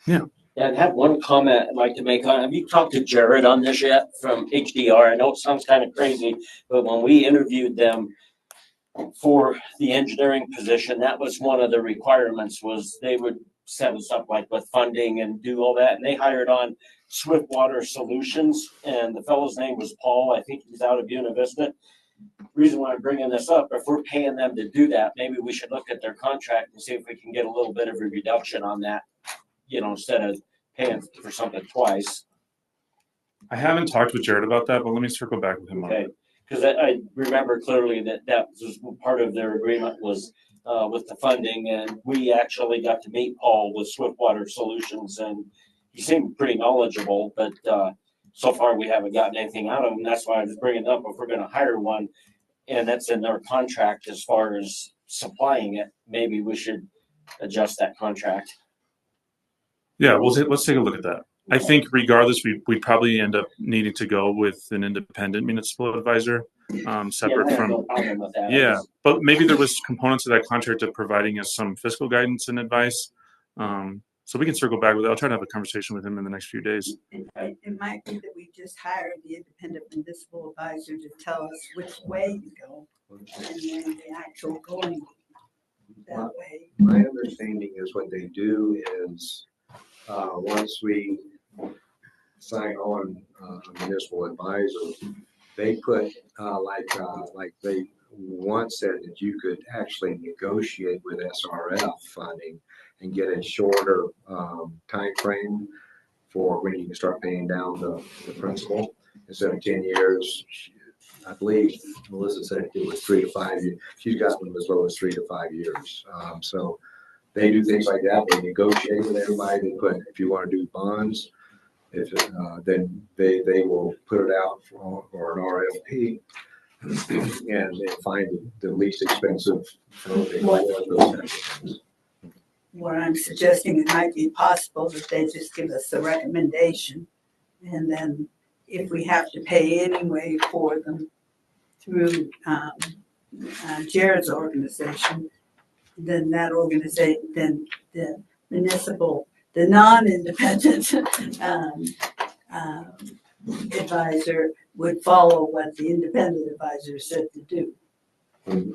Yeah.
Yeah, I have one comment I'd like to make on. Have you talked to Jared on this yet from HDR? I know it sounds kind of crazy, but when we interviewed them for the engineering position, that was one of the requirements was they would set us up like with funding and do all that. And they hired on Swiftwater Solutions, and the fellow's name was Paul. I think he's out of Buena Vista. Reason why I'm bringing this up, if we're paying them to do that, maybe we should look at their contract and see if we can get a little bit of a reduction on that, instead of paying for something twice.
I haven't talked with Jared about that, but let me circle back with him on
Okay,
it.
because I remember clearly that was part of their agreement was with the funding, and we actually got to meet Paul with Swiftwater Solutions, and he seemed pretty knowledgeable, but so far we haven't gotten anything out of him. That's why I was bringing it up. If we're going to hire one, and that's in their contract as far as supplying it, maybe we should adjust that contract.
Yeah, let's take a look at that. I think regardless, we'd probably end up needing to go with an independent municipal advisor, separate from.
No problem with that.
Yeah, but maybe there was components of that contract of providing us some fiscal guidance and advice. So we can circle back with it. I'll try to have a conversation with him in the next few days.
It might be that we just hire the independent municipal advisor to tell us which way to go, and then the actual going that way.
My understanding is what they do is, once we sign on a municipal advisor, they put, like they once said that you could actually negotiate with SRF funding and get a shorter time frame for when you can start paying down the principal. Instead of 10 years, I believe Melissa said it was 3 to 5 years. She's got them as low as 3 to 5 years. So they do things like that. They negotiate with everybody. They put, if you want to do bonds, then they will put it out for an RFP, and they find the least expensive.
What I'm suggesting, it might be possible that they just give us a recommendation, and then if we have to pay anyway for them through Jared's organization, then that organization, then the municipal, the non-independent advisor would follow what the independent advisor said to do.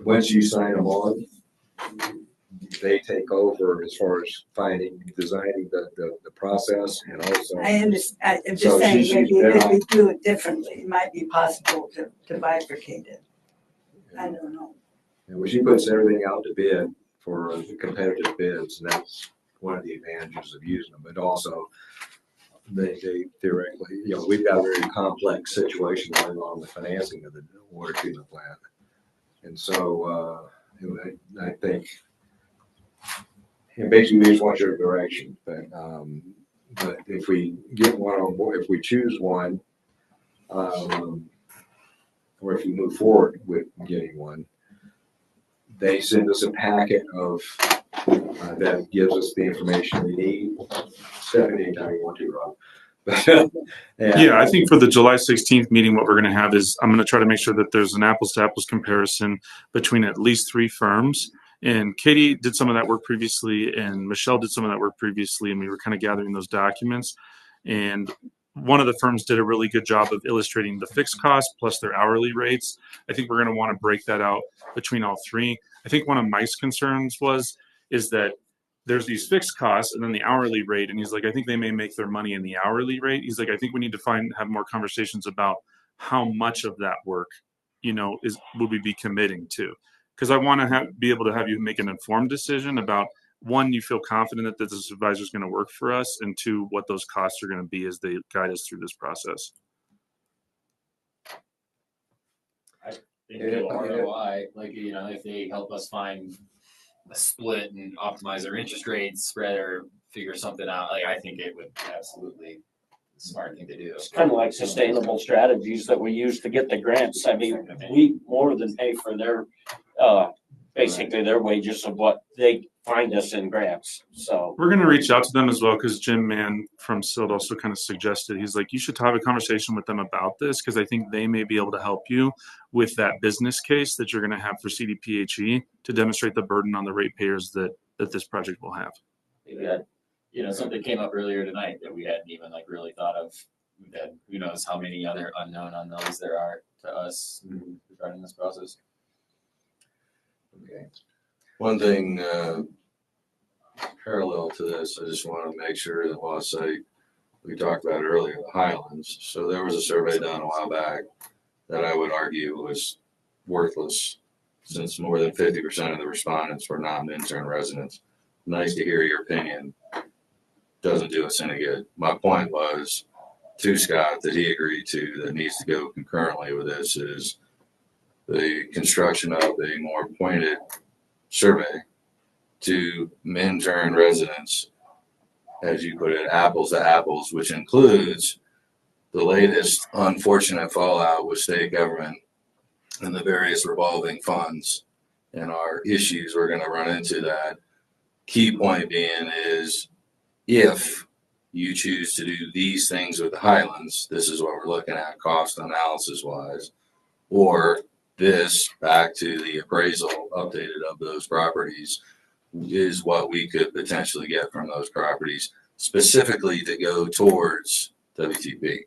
Once you sign them on, they take over as far as designing the process, and also.
I understand. I'm just
So
saying, maybe
they're
if
not-
we do it differently, it might be possible to bifurcate it. I don't know.
And when she puts everything out to bid for the competitive bids, and that's one of the advantages of using them, but also they theoretically, we've got a very complex situation going on with financing of the water treatment plant. And so I think, basically we just want your direction, but if we get one on board, if we choose one, or if we move forward with getting one, they send us a packet of that gives us the information we need. 78 time you want to, Rob.
Yeah, I think for the July 16th meeting, what we're going to have is I'm going to try to make sure that there's an apples to apples comparison between at least 3 firms. And Katie did some of that work previously, and Michelle did some of that work previously, and we were kind of gathering those documents. And one of the firms did a really good job of illustrating the fixed costs plus their hourly rates. I think we're going to want to break that out between all 3. I think one of Mike's concerns is that there's these fixed costs and then the hourly rate. And he's like, I think they may make their money in the hourly rate. He's like, I think we need to have more conversations about how much of that work, would we be committing to? Because I want to be able to have you make an informed decision about one, you feel confident that this advisor is going to work for us, and two, what those costs are going to be as they guide us through this process.
I think the ROI, like, you know, if they help us find a split and optimize our interest rate spread or figure something out, like, I think it would absolutely smart thing to do.
It's kind of like sustainable strategies that we use to get the grants. I mean, we more than pay for their, basically their wages of what they find us in grants. So
We're going to reach out to them as well, because Jim Mann from SILD also kind of suggested, he's like, you should have a conversation with them about this, because I think they may be able to help you with that business case that you're going to have for CDPHE to demonstrate the burden on the ratepayers that this project will have.
Yeah. You know, something came up earlier tonight that we hadn't even like really thought of, that who knows how many other unknown unknowns there are to us regarding this process.
Okay. One thing parallel to this, I just want to make sure that lost sight, we talked about earlier, the Highlands. So there was a survey done a while back that I would argue was worthless, since more than 50% of the respondents were non-Minturn residents. Nice to hear your opinion. Doesn't do us any good. My point was to Scott that he agreed to that needs to go concurrently with this is the construction of a more pointed survey to Minturn residents, as you put it, apples to apples, which includes the latest unfortunate fallout with state government and the various revolving funds and our issues we're going to run into. That key point being is, if you choose to do these things with the Highlands, this is what we're looking at cost analysis wise, or this back to the appraisal updated of those properties is what we could potentially get from those properties specifically to go towards WTP.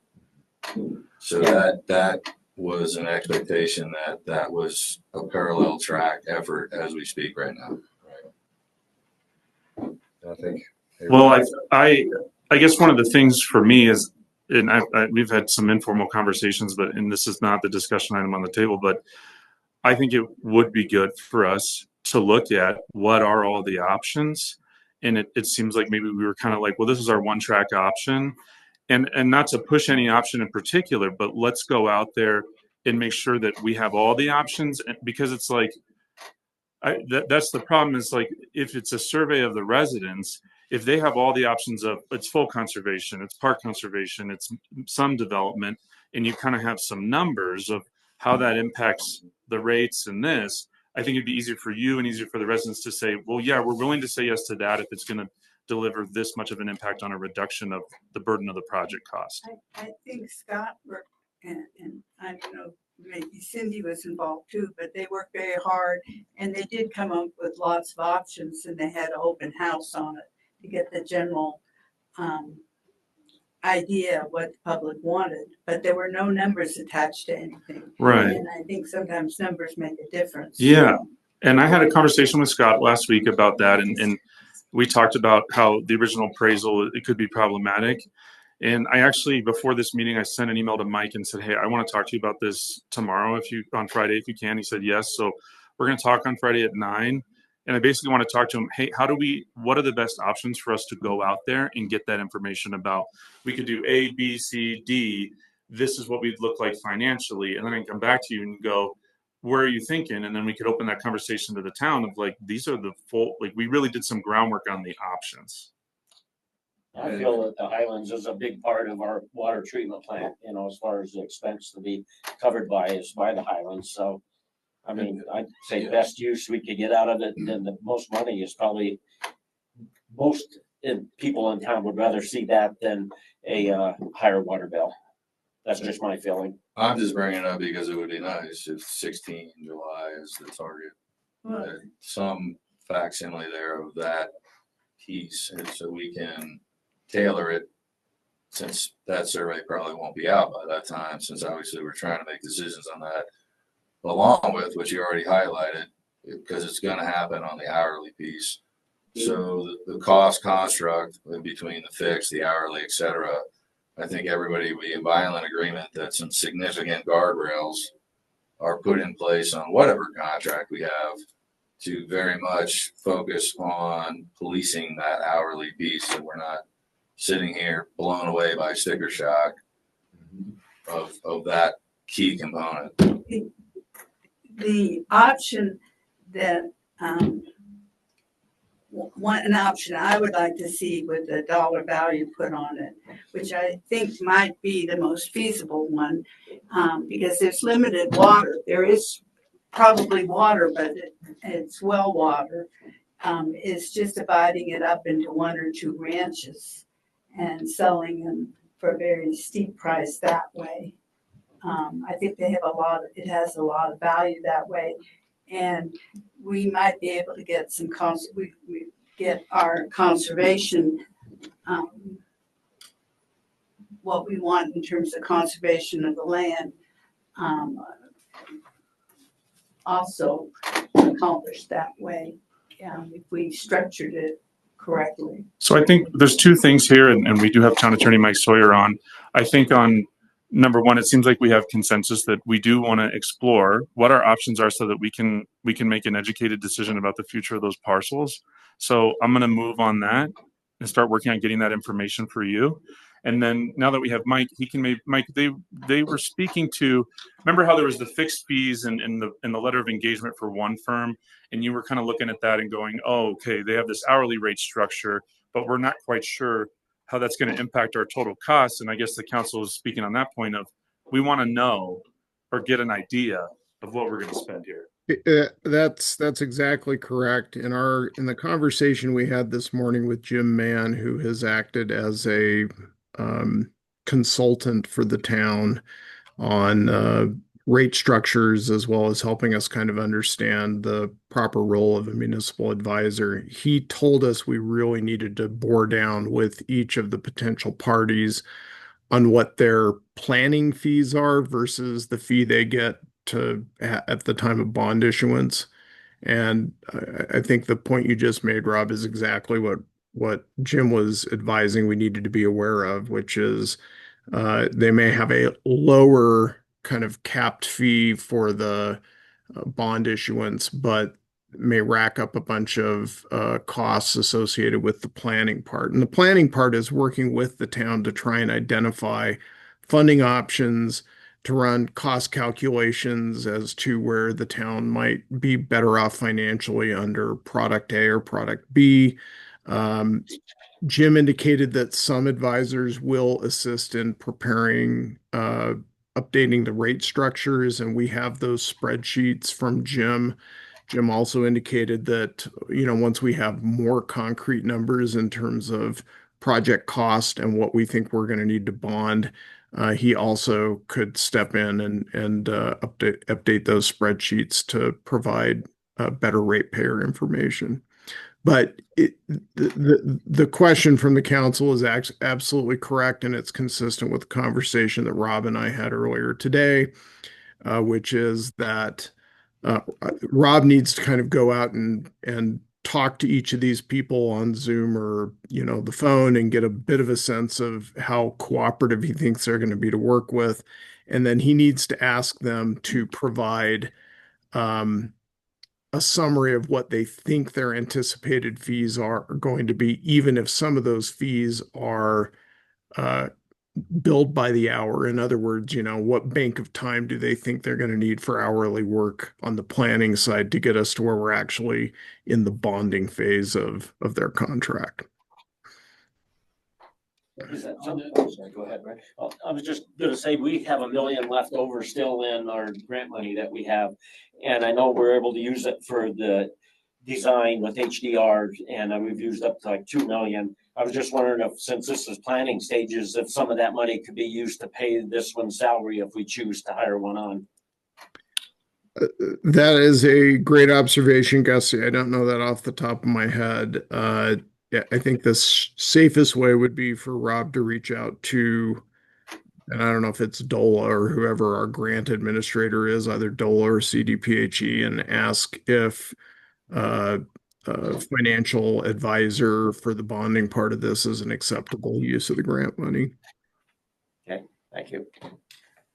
So that was an expectation that was a parallel track effort as we speak right now.
I think.
Well, I guess one of the things for me is, and we've had some informal conversations, and this is not the discussion item on the table, but I think it would be good for us to look at what are all the options. And it seems like maybe we were kind of like, well, this is our one track option, and not to push any option in particular, but let's go out there and make sure that we have all the options, because it's like, that's the problem, is like, if it's a survey of the residents, if they have all the options of it's full conservation, it's park conservation, it's some development, and you kind of have some numbers of how that impacts the rates and this, I think it'd be easier for you and easier for the residents to say, well, yeah, we're willing to say yes to that if it's going to deliver this much of an impact on a reduction of the burden of the project cost.
I think Scott worked, and I don't know, maybe Cindy was involved too, but they worked very hard, and they did come up with lots of options, and they had an open house on it to get the general idea of what the public wanted, but there were no numbers attached to anything.
Right.
And I think sometimes numbers make a difference.
Yeah. And I had a conversation with Scott last week about that, and we talked about how the original appraisal, it could be problematic. And I actually, before this meeting, I sent an email to Mike and said, hey, I want to talk to you about this tomorrow, on Friday, if you can. He said yes. So we're going to talk on Friday at 9. And I basically want to talk to him, hey, what are the best options for us to go out there and get that information about? We could do A, B, C, D. This is what we'd look like financially. And then I can come back to you and go, where are you thinking? And then we could open that conversation to the town of like, these are the full, like, we really did some groundwork on the options.
I feel that the Highlands is a big part of our water treatment plant, you know, as far as the expense to be covered by the Highlands. So, I mean, I'd say best use we could get out of it, and then the most money is probably, most people in town would rather see that than a higher water bill. That's just my feeling.
I'm just bringing it up because it would be nice if 16 July is the target. Some facsimile there of that piece, and so we can tailor it, since that survey probably won't be out by that time, since obviously we're trying to make decisions on that, along with what you already highlighted, because it's going to happen on the hourly piece. So the cost construct between the fixed, the hourly, et cetera, I think everybody would be in violent agreement that some significant guardrails are put in place on whatever contract we have to very much focus on policing that hourly piece, so we're not sitting here blown away by sticker shock of that key component.
The option that, an option I would like to see with a dollar value put on it, which I think might be the most feasible one, because there's limited water. There is probably water, but it's well water. Is just dividing it up into 1 or 2 ranches and selling them for a very steep price that way. I think they have it has a lot of value that way. And we might be able to get some, we get our conservation, what we want in terms of conservation of the land, also accomplished that way, if we structured it correctly.
So I think there's 2 things here, and we do have Town Attorney Mike Sawyer on. I think on number one, it seems like we have consensus that we do want to explore what our options are so that we can make an educated decision about the future of those parcels. So I'm going to move on that and start working on getting that information for you. And then now that we have Mike, he can Mike, they were speaking to, remember how there was the fixed fees in the letter of engagement for one firm, and you were kind of looking at that and going, oh, okay, they have this hourly rate structure, but we're not quite sure how that's going to impact our total costs. And I guess the council is speaking on that point of, we want to know or get an idea of what we're going to spend here.
That's exactly correct. In the conversation we had this morning with Jim Mann, who has acted as a consultant for the town on rate structures, as well as helping us kind of understand the proper role of a municipal advisor. He told us we really needed to bore down with each of the potential parties on what their planning fees are versus the fee they get at the time of bond issuance. And I think the point you just made, Rob, is exactly what Jim was advising we needed to be aware of, which is they may have a lower kind of capped fee for the bond issuance, but may rack up a bunch of costs associated with the planning part. And the planning part is working with the town to try and identify funding options, to run cost calculations as to where the town might be better off financially under product A or product B. Jim indicated that some advisors will assist in preparing, updating the rate structures, and we have those spreadsheets from Jim. Jim also indicated that, once we have more concrete numbers in terms of project cost and what we think we're going to need to bond, he also could step in and update those spreadsheets to provide better ratepayer information. But the question from the council is absolutely correct, and it's consistent with the conversation that Rob and I had earlier today, which is that Rob needs to kind of go out and talk to each of these people on Zoom or, the phone, and get a bit of a sense of how cooperative he thinks they're going to be to work with. And then he needs to ask them to provide a summary of what they think their anticipated fees are going to be, even if some of those fees are billed by the hour. In other words, what bank of time do they think they're going to need for hourly work on the planning side to get us to where we're actually in the bonding phase of their contract.
Go ahead, Brad. I was just going to say, we have $1 million left over still in our grant money that we have. And I know we're able to use it for the design with HDR, and we've used up to like $2 million. I was just wondering if, since this is planning stages, if some of that money could be used to pay this one's salary if we choose to hire one on.
That is a great observation, Gussie. I don't know that off the top of my head. Yeah, I think the safest way would be for Rob to reach out to, and I don't know if it's DOLA or whoever our grant administrator is, either DOLA or CDPHE, and ask if a financial advisor for the bonding part of this is an acceptable use of the grant money.
Okay, thank you.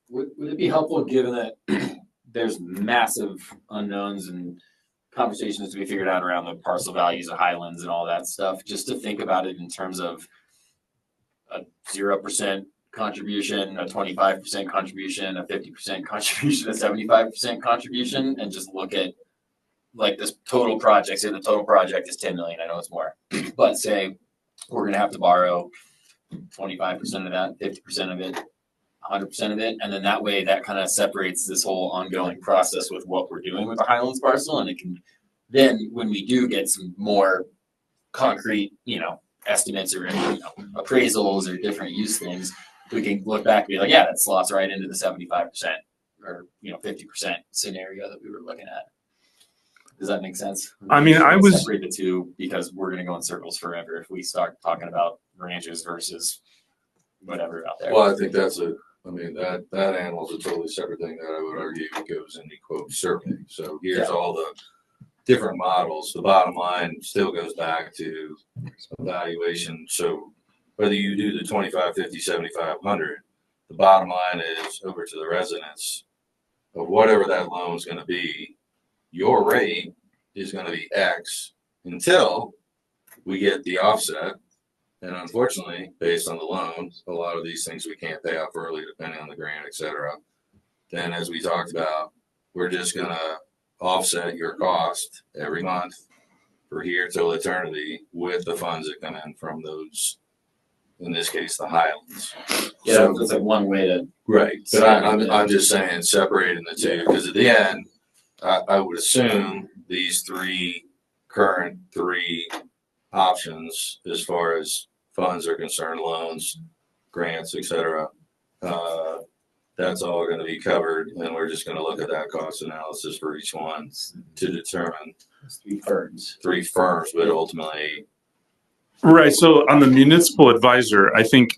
Would it be helpful, given that there's massive unknowns and conversations to be figured out around the parcel values of Highlands and all that stuff, just to think about it in terms of a 0% contribution, a 25% contribution, a 50% contribution, a 75% contribution, and just look at like this total project. Say the total project is 10 million. I know it's more, but say we're going to have to borrow 25% of that, 50% of it, 100% of it, and then that way that kind of separates this whole ongoing process with what we're doing with the Highlands parcel, and it can then when we do get some more concrete, estimates or appraisals or different use things, we can look back and be like, yeah, that slots right into the 75% or 50% scenario that we were looking at. Does that make sense?
I mean, I was
separate the two because we're going to go in circles forever if we start talking about ranches versus whatever out there.
Well, I think that animal's a totally separate thing that I would argue goes in the quote survey. So here's all the different models. The bottom line still goes back to evaluation. So whether you do the 25, 50, 75, 100, the bottom line is over to the residents of whatever that loan is going to be. Your rate is going to be X until we get the offset. And unfortunately, based on the loan, a lot of these things we can't pay off early depending on the grant, et cetera. Then as we talked about, we're just going to offset your cost every month for here till eternity with the funds that come in from those, in this case, the Highlands.
Yeah, so, that's like one way to.
Right. But I'm just saying separating the two, because at the end, I would assume these current three options as far as funds are concerned, loans, grants, et cetera, that's all going to be covered, and we're just going to look at that cost analysis for each one to determine three firms, but ultimately.
Right. So on the municipal advisor, I think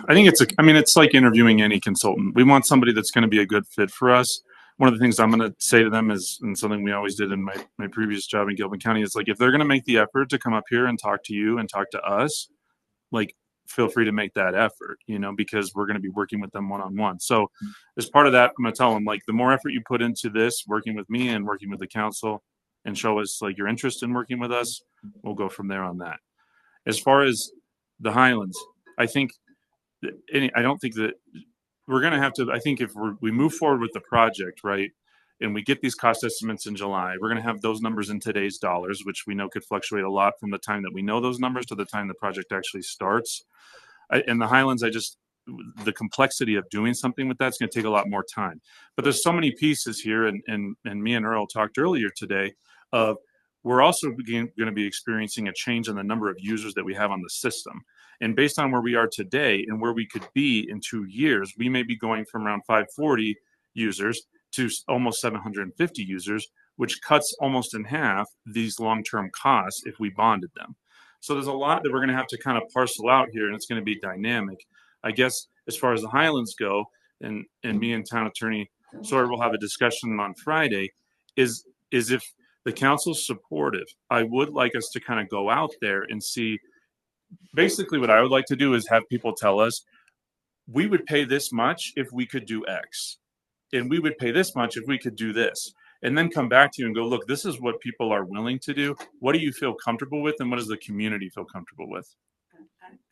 it's like interviewing any consultant. We want somebody that's going to be a good fit for us. One of the things I'm going to say to them is, and something we always did in my previous job in Gilpin County, is like, if they're going to make the effort to come up here and talk to you and talk to us, like, feel free to make that effort, because we're going to be working with them one-on-one. So as part of that, I'm going to tell them, like, the more effort you put into this, working with me and working with the council, and show us like your interest in working with us, we'll go from there on that. As far as the Highlands, I don't think that we're going to have to, I think if we move forward with the project, right, and we get these cost estimates in July, we're going to have those numbers in today's dollars, which we know could fluctuate a lot from the time that we know those numbers to the time the project actually starts. And the Highlands, the complexity of doing something with that's going to take a lot more time. But there's so many pieces here, and me and Earl talked earlier today of, we're also going to be experiencing a change in the number of users that we have on the system. And based on where we are today and where we could be in 2 years, we may be going from around 540 users to almost 750 users, which cuts almost in half these long-term costs if we bonded them. So there's a lot that we're going to have to kind of parcel out here, and it's going to be dynamic. I guess as far as the Highlands go, and me and Town Attorney Sawyer will have a discussion on Friday, is if the council's supportive, I would like us to kind of go out there and see. Basically, what I would like to do is have people tell us, we would pay this much if we could do X, and we would pay this much if we could do this, and then come back to you and go, look, this is what people are willing to do. What do you feel comfortable with, and what does the community feel comfortable with?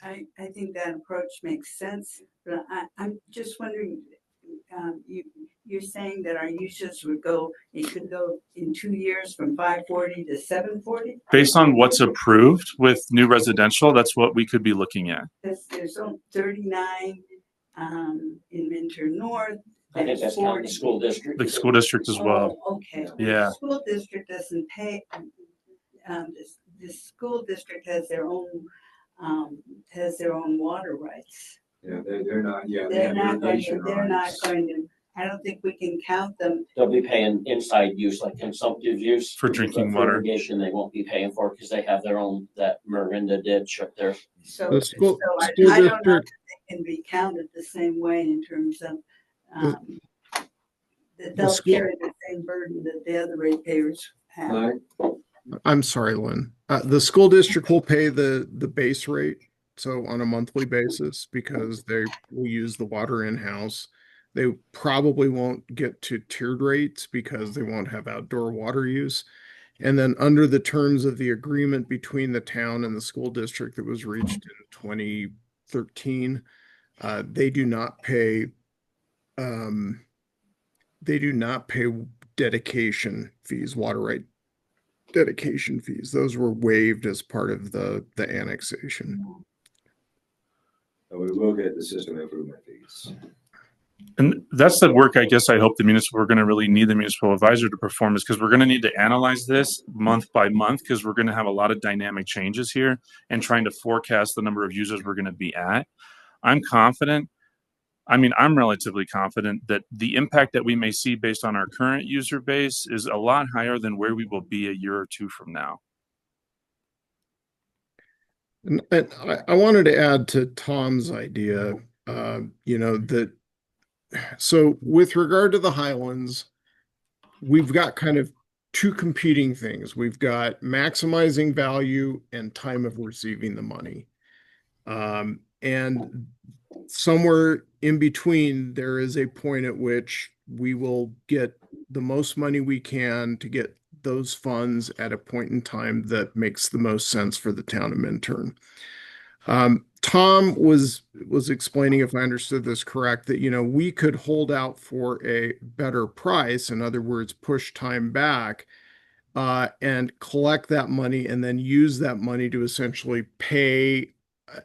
I think that approach makes sense, but I'm just wondering, you're saying that our users it could go in 2 years from 540 to 740?
Based on what's approved with new residential, that's what we could be looking at.
There's 39 in Minturn North.
I think that's counting the school district.
The school district as well.
Oh, okay.
Yeah.
The school district doesn't pay. The school district has their own water rights.
Yeah, they're not. Yeah,
they're not going to. I don't think we can count them.
They'll be paying inside use, like consumptive use
for drinking
for
water.
Irrigation, they won't be paying for because they have their own, that Marinda ditch up there.
So,
The school
I don't know
district-
if they can be counted the same way in terms of that they'll carry the same burden that the other ratepayers have.
I'm sorry, Lynn. The school district will pay the base rate, so on a monthly basis, because they will use the water in-house. They probably won't get to tiered rates because they won't have outdoor water use. And then under the terms of the agreement between the town and the school district that was reached in 2013, they do not pay dedication fees, water right dedication fees. Those were waived as part of the annexation.
We will get the system improvement fees.
And that's the work I guess I hope we're going to really need the municipal advisor to perform, is because we're going to need to analyze this month by month, because we're going to have a lot of dynamic changes here and trying to forecast the number of users we're going to be at. I'm relatively confident that the impact that we may see based on our current user base is a lot higher than where we will be a year or two from now.
And I wanted to add to Tom's idea, so with regard to the Highlands, we've got kind of two competing things. We've got maximizing value and time of receiving the money. And somewhere in between, there is a point at which we will get the most money we can to get those funds at a point in time that makes the most sense for the town of Minturn. Tom was explaining, if I understood this correct, that, we could hold out for a better price. In other words, push time back, and collect that money and then use that money to essentially pay,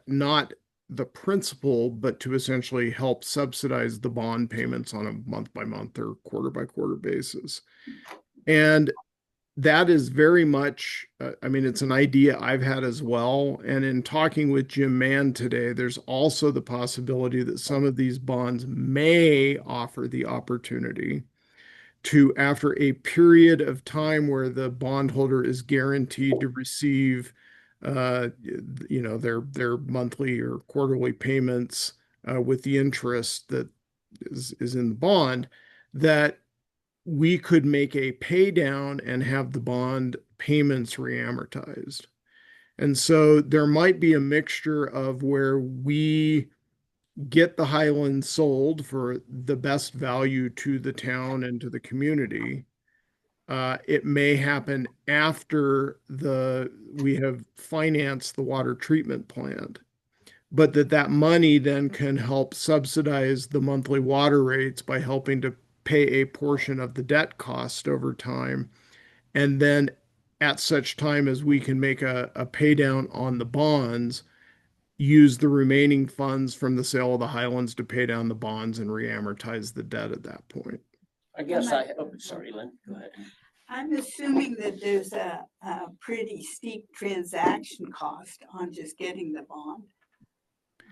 not the principal, but to essentially help subsidize the bond payments on a month by month or quarter by quarter basis. And that is very much, it's an idea I've had as well. And in talking with Jim Mann today, there's also the possibility that some of these bonds may offer the opportunity to, after a period of time where the bondholder is guaranteed to receive, their monthly or quarterly payments with the interest that is in the bond, that we could make a pay down and have the bond payments reamortized. And so there might be a mixture of where we get the Highlands sold for the best value to the town and to the community. It may happen after we have financed the water treatment plant, but that money then can help subsidize the monthly water rates by helping to pay a portion of the debt cost over time. And then at such time as we can make a pay down on the bonds, use the remaining funds from the sale of the Highlands to pay down the bonds and reamortize the debt at that point.
Sorry, Lynn, go ahead.
I'm assuming that there's a pretty steep transaction cost on just getting the bond.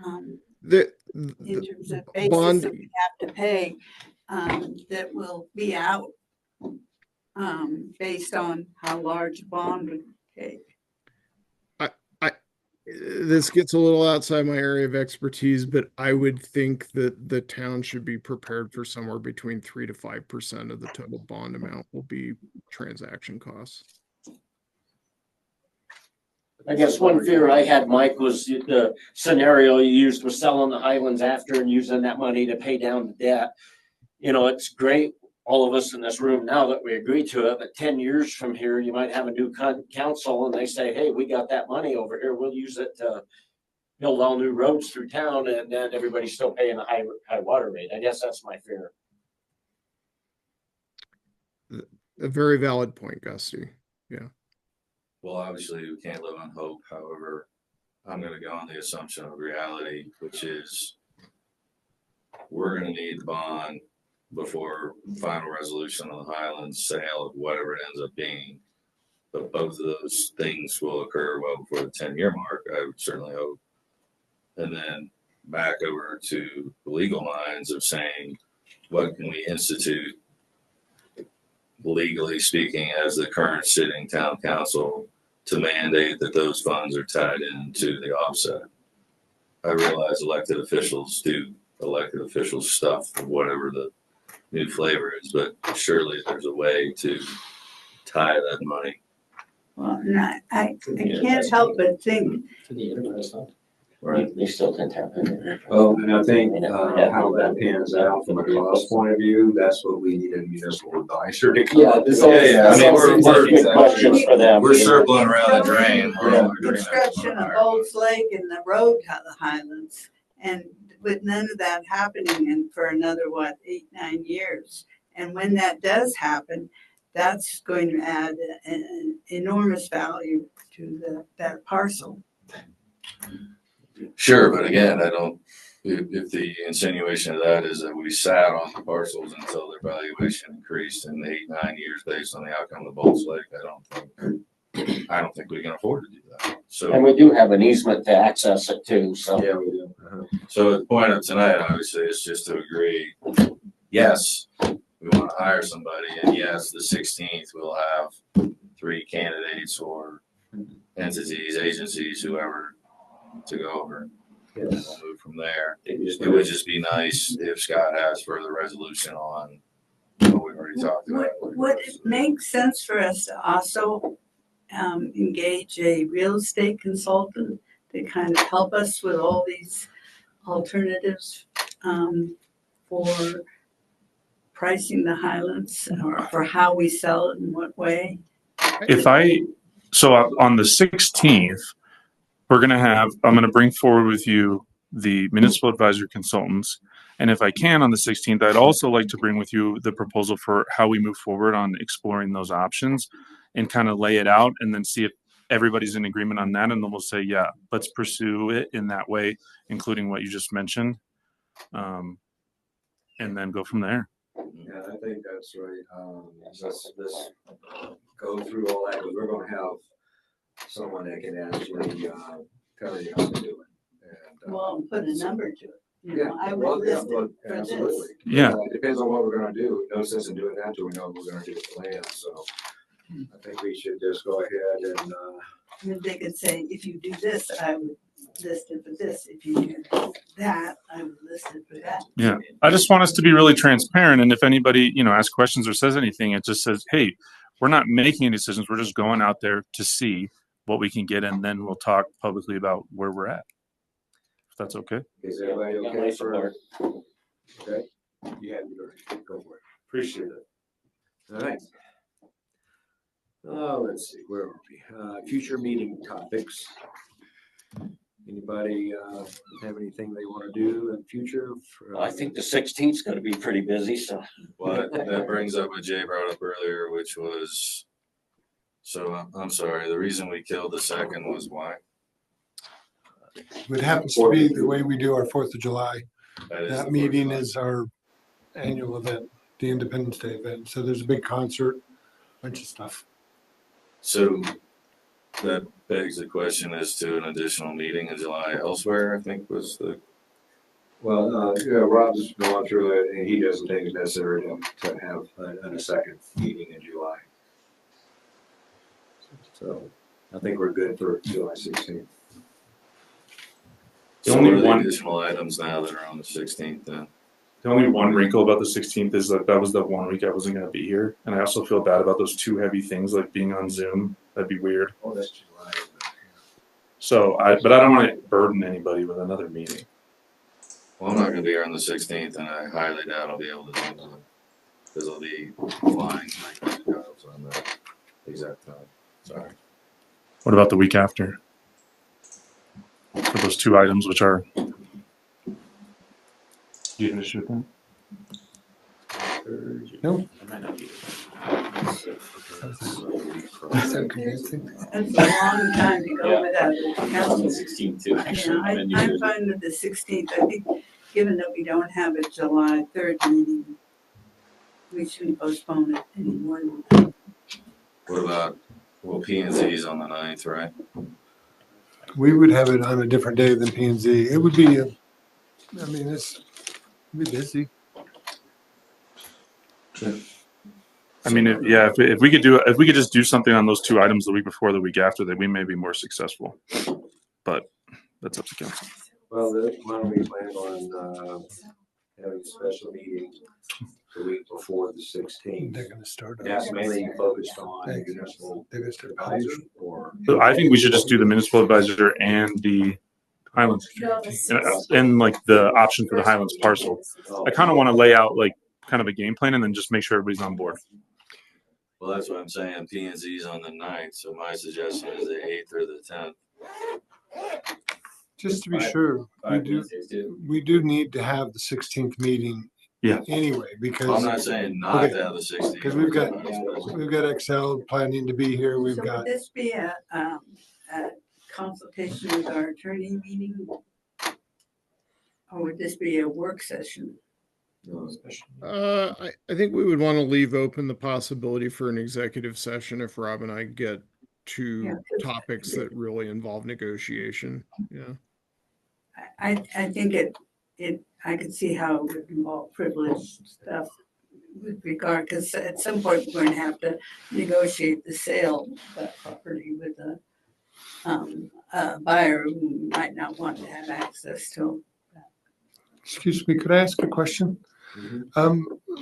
In terms of basis
bond,
that we have to pay, that will be out based on how large a bond would take.
This gets a little outside my area of expertise, but I would think that the town should be prepared for somewhere between 3 to 5% of the total bond amount will be transaction costs.
I guess one fear I had, Mike, was the scenario you used was selling the Highlands after and using that money to pay down the debt. It's great, all of us in this room now, that we agree to it, but 10 years from here, you might have a new council and they say, hey, we got that money over here. We'll use it to build all new roads through town, and then everybody's still paying a high water rate. I guess that's my fear.
A very valid point, Gusty. Yeah.
Well, obviously we can't live on hope. However, I'm going to go on the assumption of reality, which is we're going to need the bond before final resolution on the Highlands sale of whatever it ends up being. But both of those things will occur well before the 10-year mark, I would certainly hope. And then back over to the legal lines of saying, what can we institute, legally speaking, as the current sitting town council to mandate that those funds are tied into the offset? I realize elected officials do elected official stuff for whatever the new flavor is, but surely there's a way to tie that money.
Well, I can't help but think
Right.
They still can tap in.
Well, and I think how that pans out from a cost point of view, that's what we need a municipal advisor to come up with.
I mean, we're
Good questions for them.
We're circling around the drain.
Construction of Bowles Lake and the road to the Highlands, and with none of that happening in for another, 8-9 years. And when that does happen, that's going to add an enormous value to that parcel.
Sure, but again, I don't, if the insinuation of that is that we sat on the parcels until their valuation increased in 8-9 years based on the outcome of Bowles Lake, I don't think we can afford to do that. So,
And we do have an easement to access it too, so.
Yeah, we do.
so the point of tonight, obviously, is just to agree, yes, we want to hire somebody, and yes, the 16th we'll have 3 candidates or entities, agencies, whoever, to go over. And
Yes.
we'll move from there. It would just be nice if Scott has further resolution on what we've already talked about.
Would it make sense for us to also engage a real estate consultant to kind of help us with all these alternatives for pricing the Highlands, or for how we sell it in what way?
So on the 16th, I'm going to bring forward with you the municipal advisory consultants. And if I can on the 16th, I'd also like to bring with you the proposal for how we move forward on exploring those options and kind of lay it out and then see if everybody's in agreement on that. And then we'll say, yeah, let's pursue it in that way, including what you just mentioned. And then go from there.
Yeah, I think that's right. Let's go through all that, because we're gonna have someone that can actually tell you how to do it. And,
Well, put a number to it. You know, I
well,
will
yeah,
list
well,
it for this.
absolutely.
Yeah.
It depends on what we're gonna do. No sense in doing that till we know what we're gonna do with the land, so I think we should just go ahead and,
And they could say, if you do this, I would list it for this. If you do that, I would list it for that.
Yeah. I just want us to be really transparent. And if anybody, asks questions or says anything, it just says, hey, we're not making any decisions. We're just going out there to see what we can get. And then we'll talk publicly about where we're at. If that's okay.
is everybody
Got my
okay
support.
okay? You have your, go for it.
Appreciate it.
All right. Let's see, where are we? Future meeting topics. Anybody have anything they want to do in future?
I think the 16th is going to be pretty busy, so.
Well, that brings up what Jay brought up earlier, which was, so I'm sorry, the reason we killed the second was why?
It happens to be the way we do our 4th of July.
That
That meeting is our annual event, the Independence Day event. So there's a big concert, bunch of stuff.
So that begs the question as to an additional meeting in July elsewhere, I think was the.
Well, yeah, Rob's going through it, and he doesn't think it's necessary to have a second meeting in July. So I think we're good for July 16th.
So what are the additional items now that are on the 16th then?
The only one wrinkle about the 16th is that was the 1 week I wasn't going to be here. And I also feel bad about those 2 heavy things, like being on Zoom. That'd be weird.
Oh, that's July.
So but I don't want to burden anybody with another meeting.
Well, I'm not gonna be here on the 16th, and I highly doubt I'll be able to do it, because I'll be flying on that exact time. Sorry.
What about the week after? For those 2 items, which are. Do you have an issue with that?
No.
I might not be.
That's a long time to go without the council.
16 too, actually.
Yeah, I'm fine with the 16th. I think, given that we don't have a July 3rd meeting, we shouldn't postpone it anymore.
What about, well, P and Z's on the 9th, right?
We would have it on a different day than P and Z. It would be, it'd be busy.
I mean, if we could just do something on those 2 items the week before, the week after, that we may be more successful. But that's up to council.
Well, why don't we plan on having a special meeting the week before the 16th?
They're going to start.
That's mainly focused on the municipal advisor, or
So I think we should just do the municipal advisor and the Highlands. And like the option for the Highlands parcel. I kind of want to lay out like kind of a game plan and then just make sure everybody's on board.
Well, that's what I'm saying. P and Z's on the 9th, so my suggestion is the 8th or the 10th.
Just to be sure, we do need to have the 16th meeting.
Yeah.
Anyway, because
I'm not saying not
okay,
to have the 16th.
because we've got Excel planning to be here. We've
So
got.
would this be a consultation with our attorney meeting? Or would this be a work session?
I think we would want to leave open the possibility for an executive session if Rob and I get to topics that really involve negotiation. Yeah.
I think I could see how it would involve privileged stuff with regard, because at some point we're going to have to negotiate the sale of that property with a buyer who might not want to have access to.
Excuse me, could I ask a question?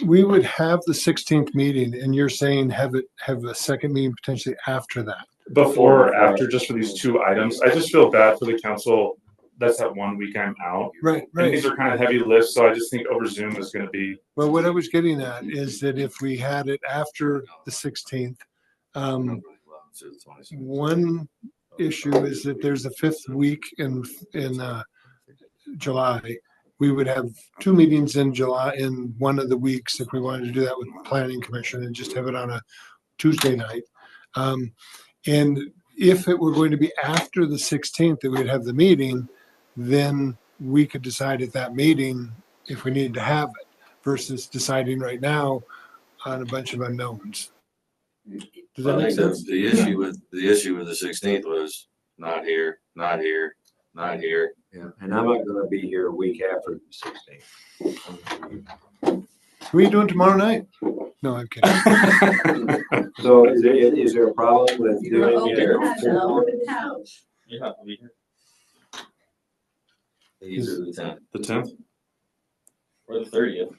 We would have the 16th meeting, and you're saying have a second meeting potentially after that.
Before or after, just for these 2 items. I just feel bad for the council. That's that 1 week I'm out.
Right.
And these are kind of heavy lifts, so I just think over Zoom is going to be.
Well, what I was getting at is that if we had it after the 16th, one issue is that there's a 5th week in July. We would have 2 meetings in July in one of the weeks if we wanted to do that with the Planning Commission and just have it on a Tuesday night. And if it were going to be after the 16th that we'd have the meeting, then we could decide at that meeting if we needed to have it versus deciding right now on a bunch of unknowns. Does that
I
make
think
sense?
the issue with the 16th was not here, not here, not here.
Yeah, and I'm not gonna be here a week after the 16th.
What are you doing tomorrow night? No, I'm kidding.
So is there a problem with doing it?
Open house.
Yeah, I'll be here.
Either the 10th.
The 10th?
Or the 30th.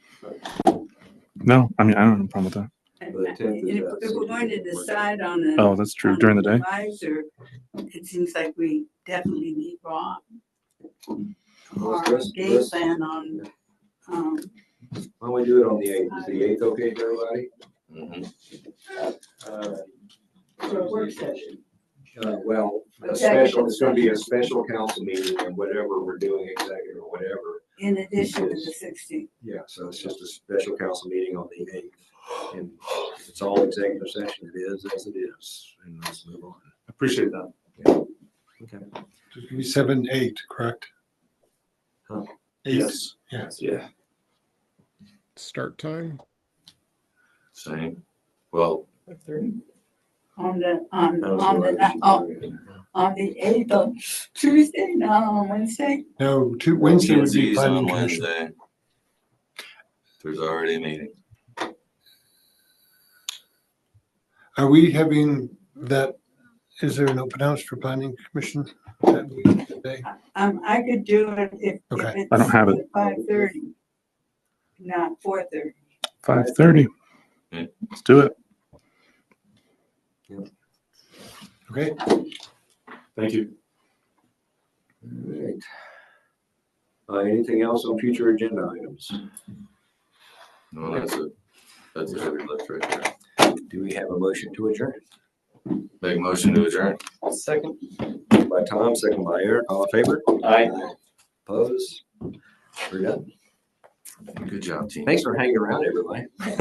No, I mean, I don't have a problem with that.
If we're going to decide on a.
Oh, that's true.
on
During
an
the day?
Advisor, it seems like we definitely need Rob. Our
Let's-
game
let's-
plan on,
Why don't we do it on the 8th? Is the 8th okay for everybody?
for a work session.
Well, a special, it's gonna be a special council meeting and whatever we're doing, executive or whatever.
In addition to the 16th.
Yeah, so it's just a special council meeting on the 8th. And if it's all executive session, it is as it is, and let's move on.
Appreciate that.
Okay.
It's gonna be 7-8, correct?
Huh.
8.
Yes.
Yeah.
Yeah.
Start time.
Same. Well,
On the 8th of Tuesday, not on Wednesday.
No, Wednesday would be
P&Z's
planning
on
commission.
Wednesday. There's already a meeting.
Are we having that, is there an open house for planning commission that week today?
I could do it if
Okay.
it's
I don't have it.
5:30, not 4:30.
5:30.
Yeah.
Let's do it.
Okay.
Thank you.
All right. Anything else on future agenda items?
No, that's a heavy lift right there.
Do we have a motion to adjourn?
Make motion to adjourn.
Second.
By Tom, second by Eric, all in favor?
Aye.
Opposed? We're done.
Good job, team.
Thanks for hanging around, everybody.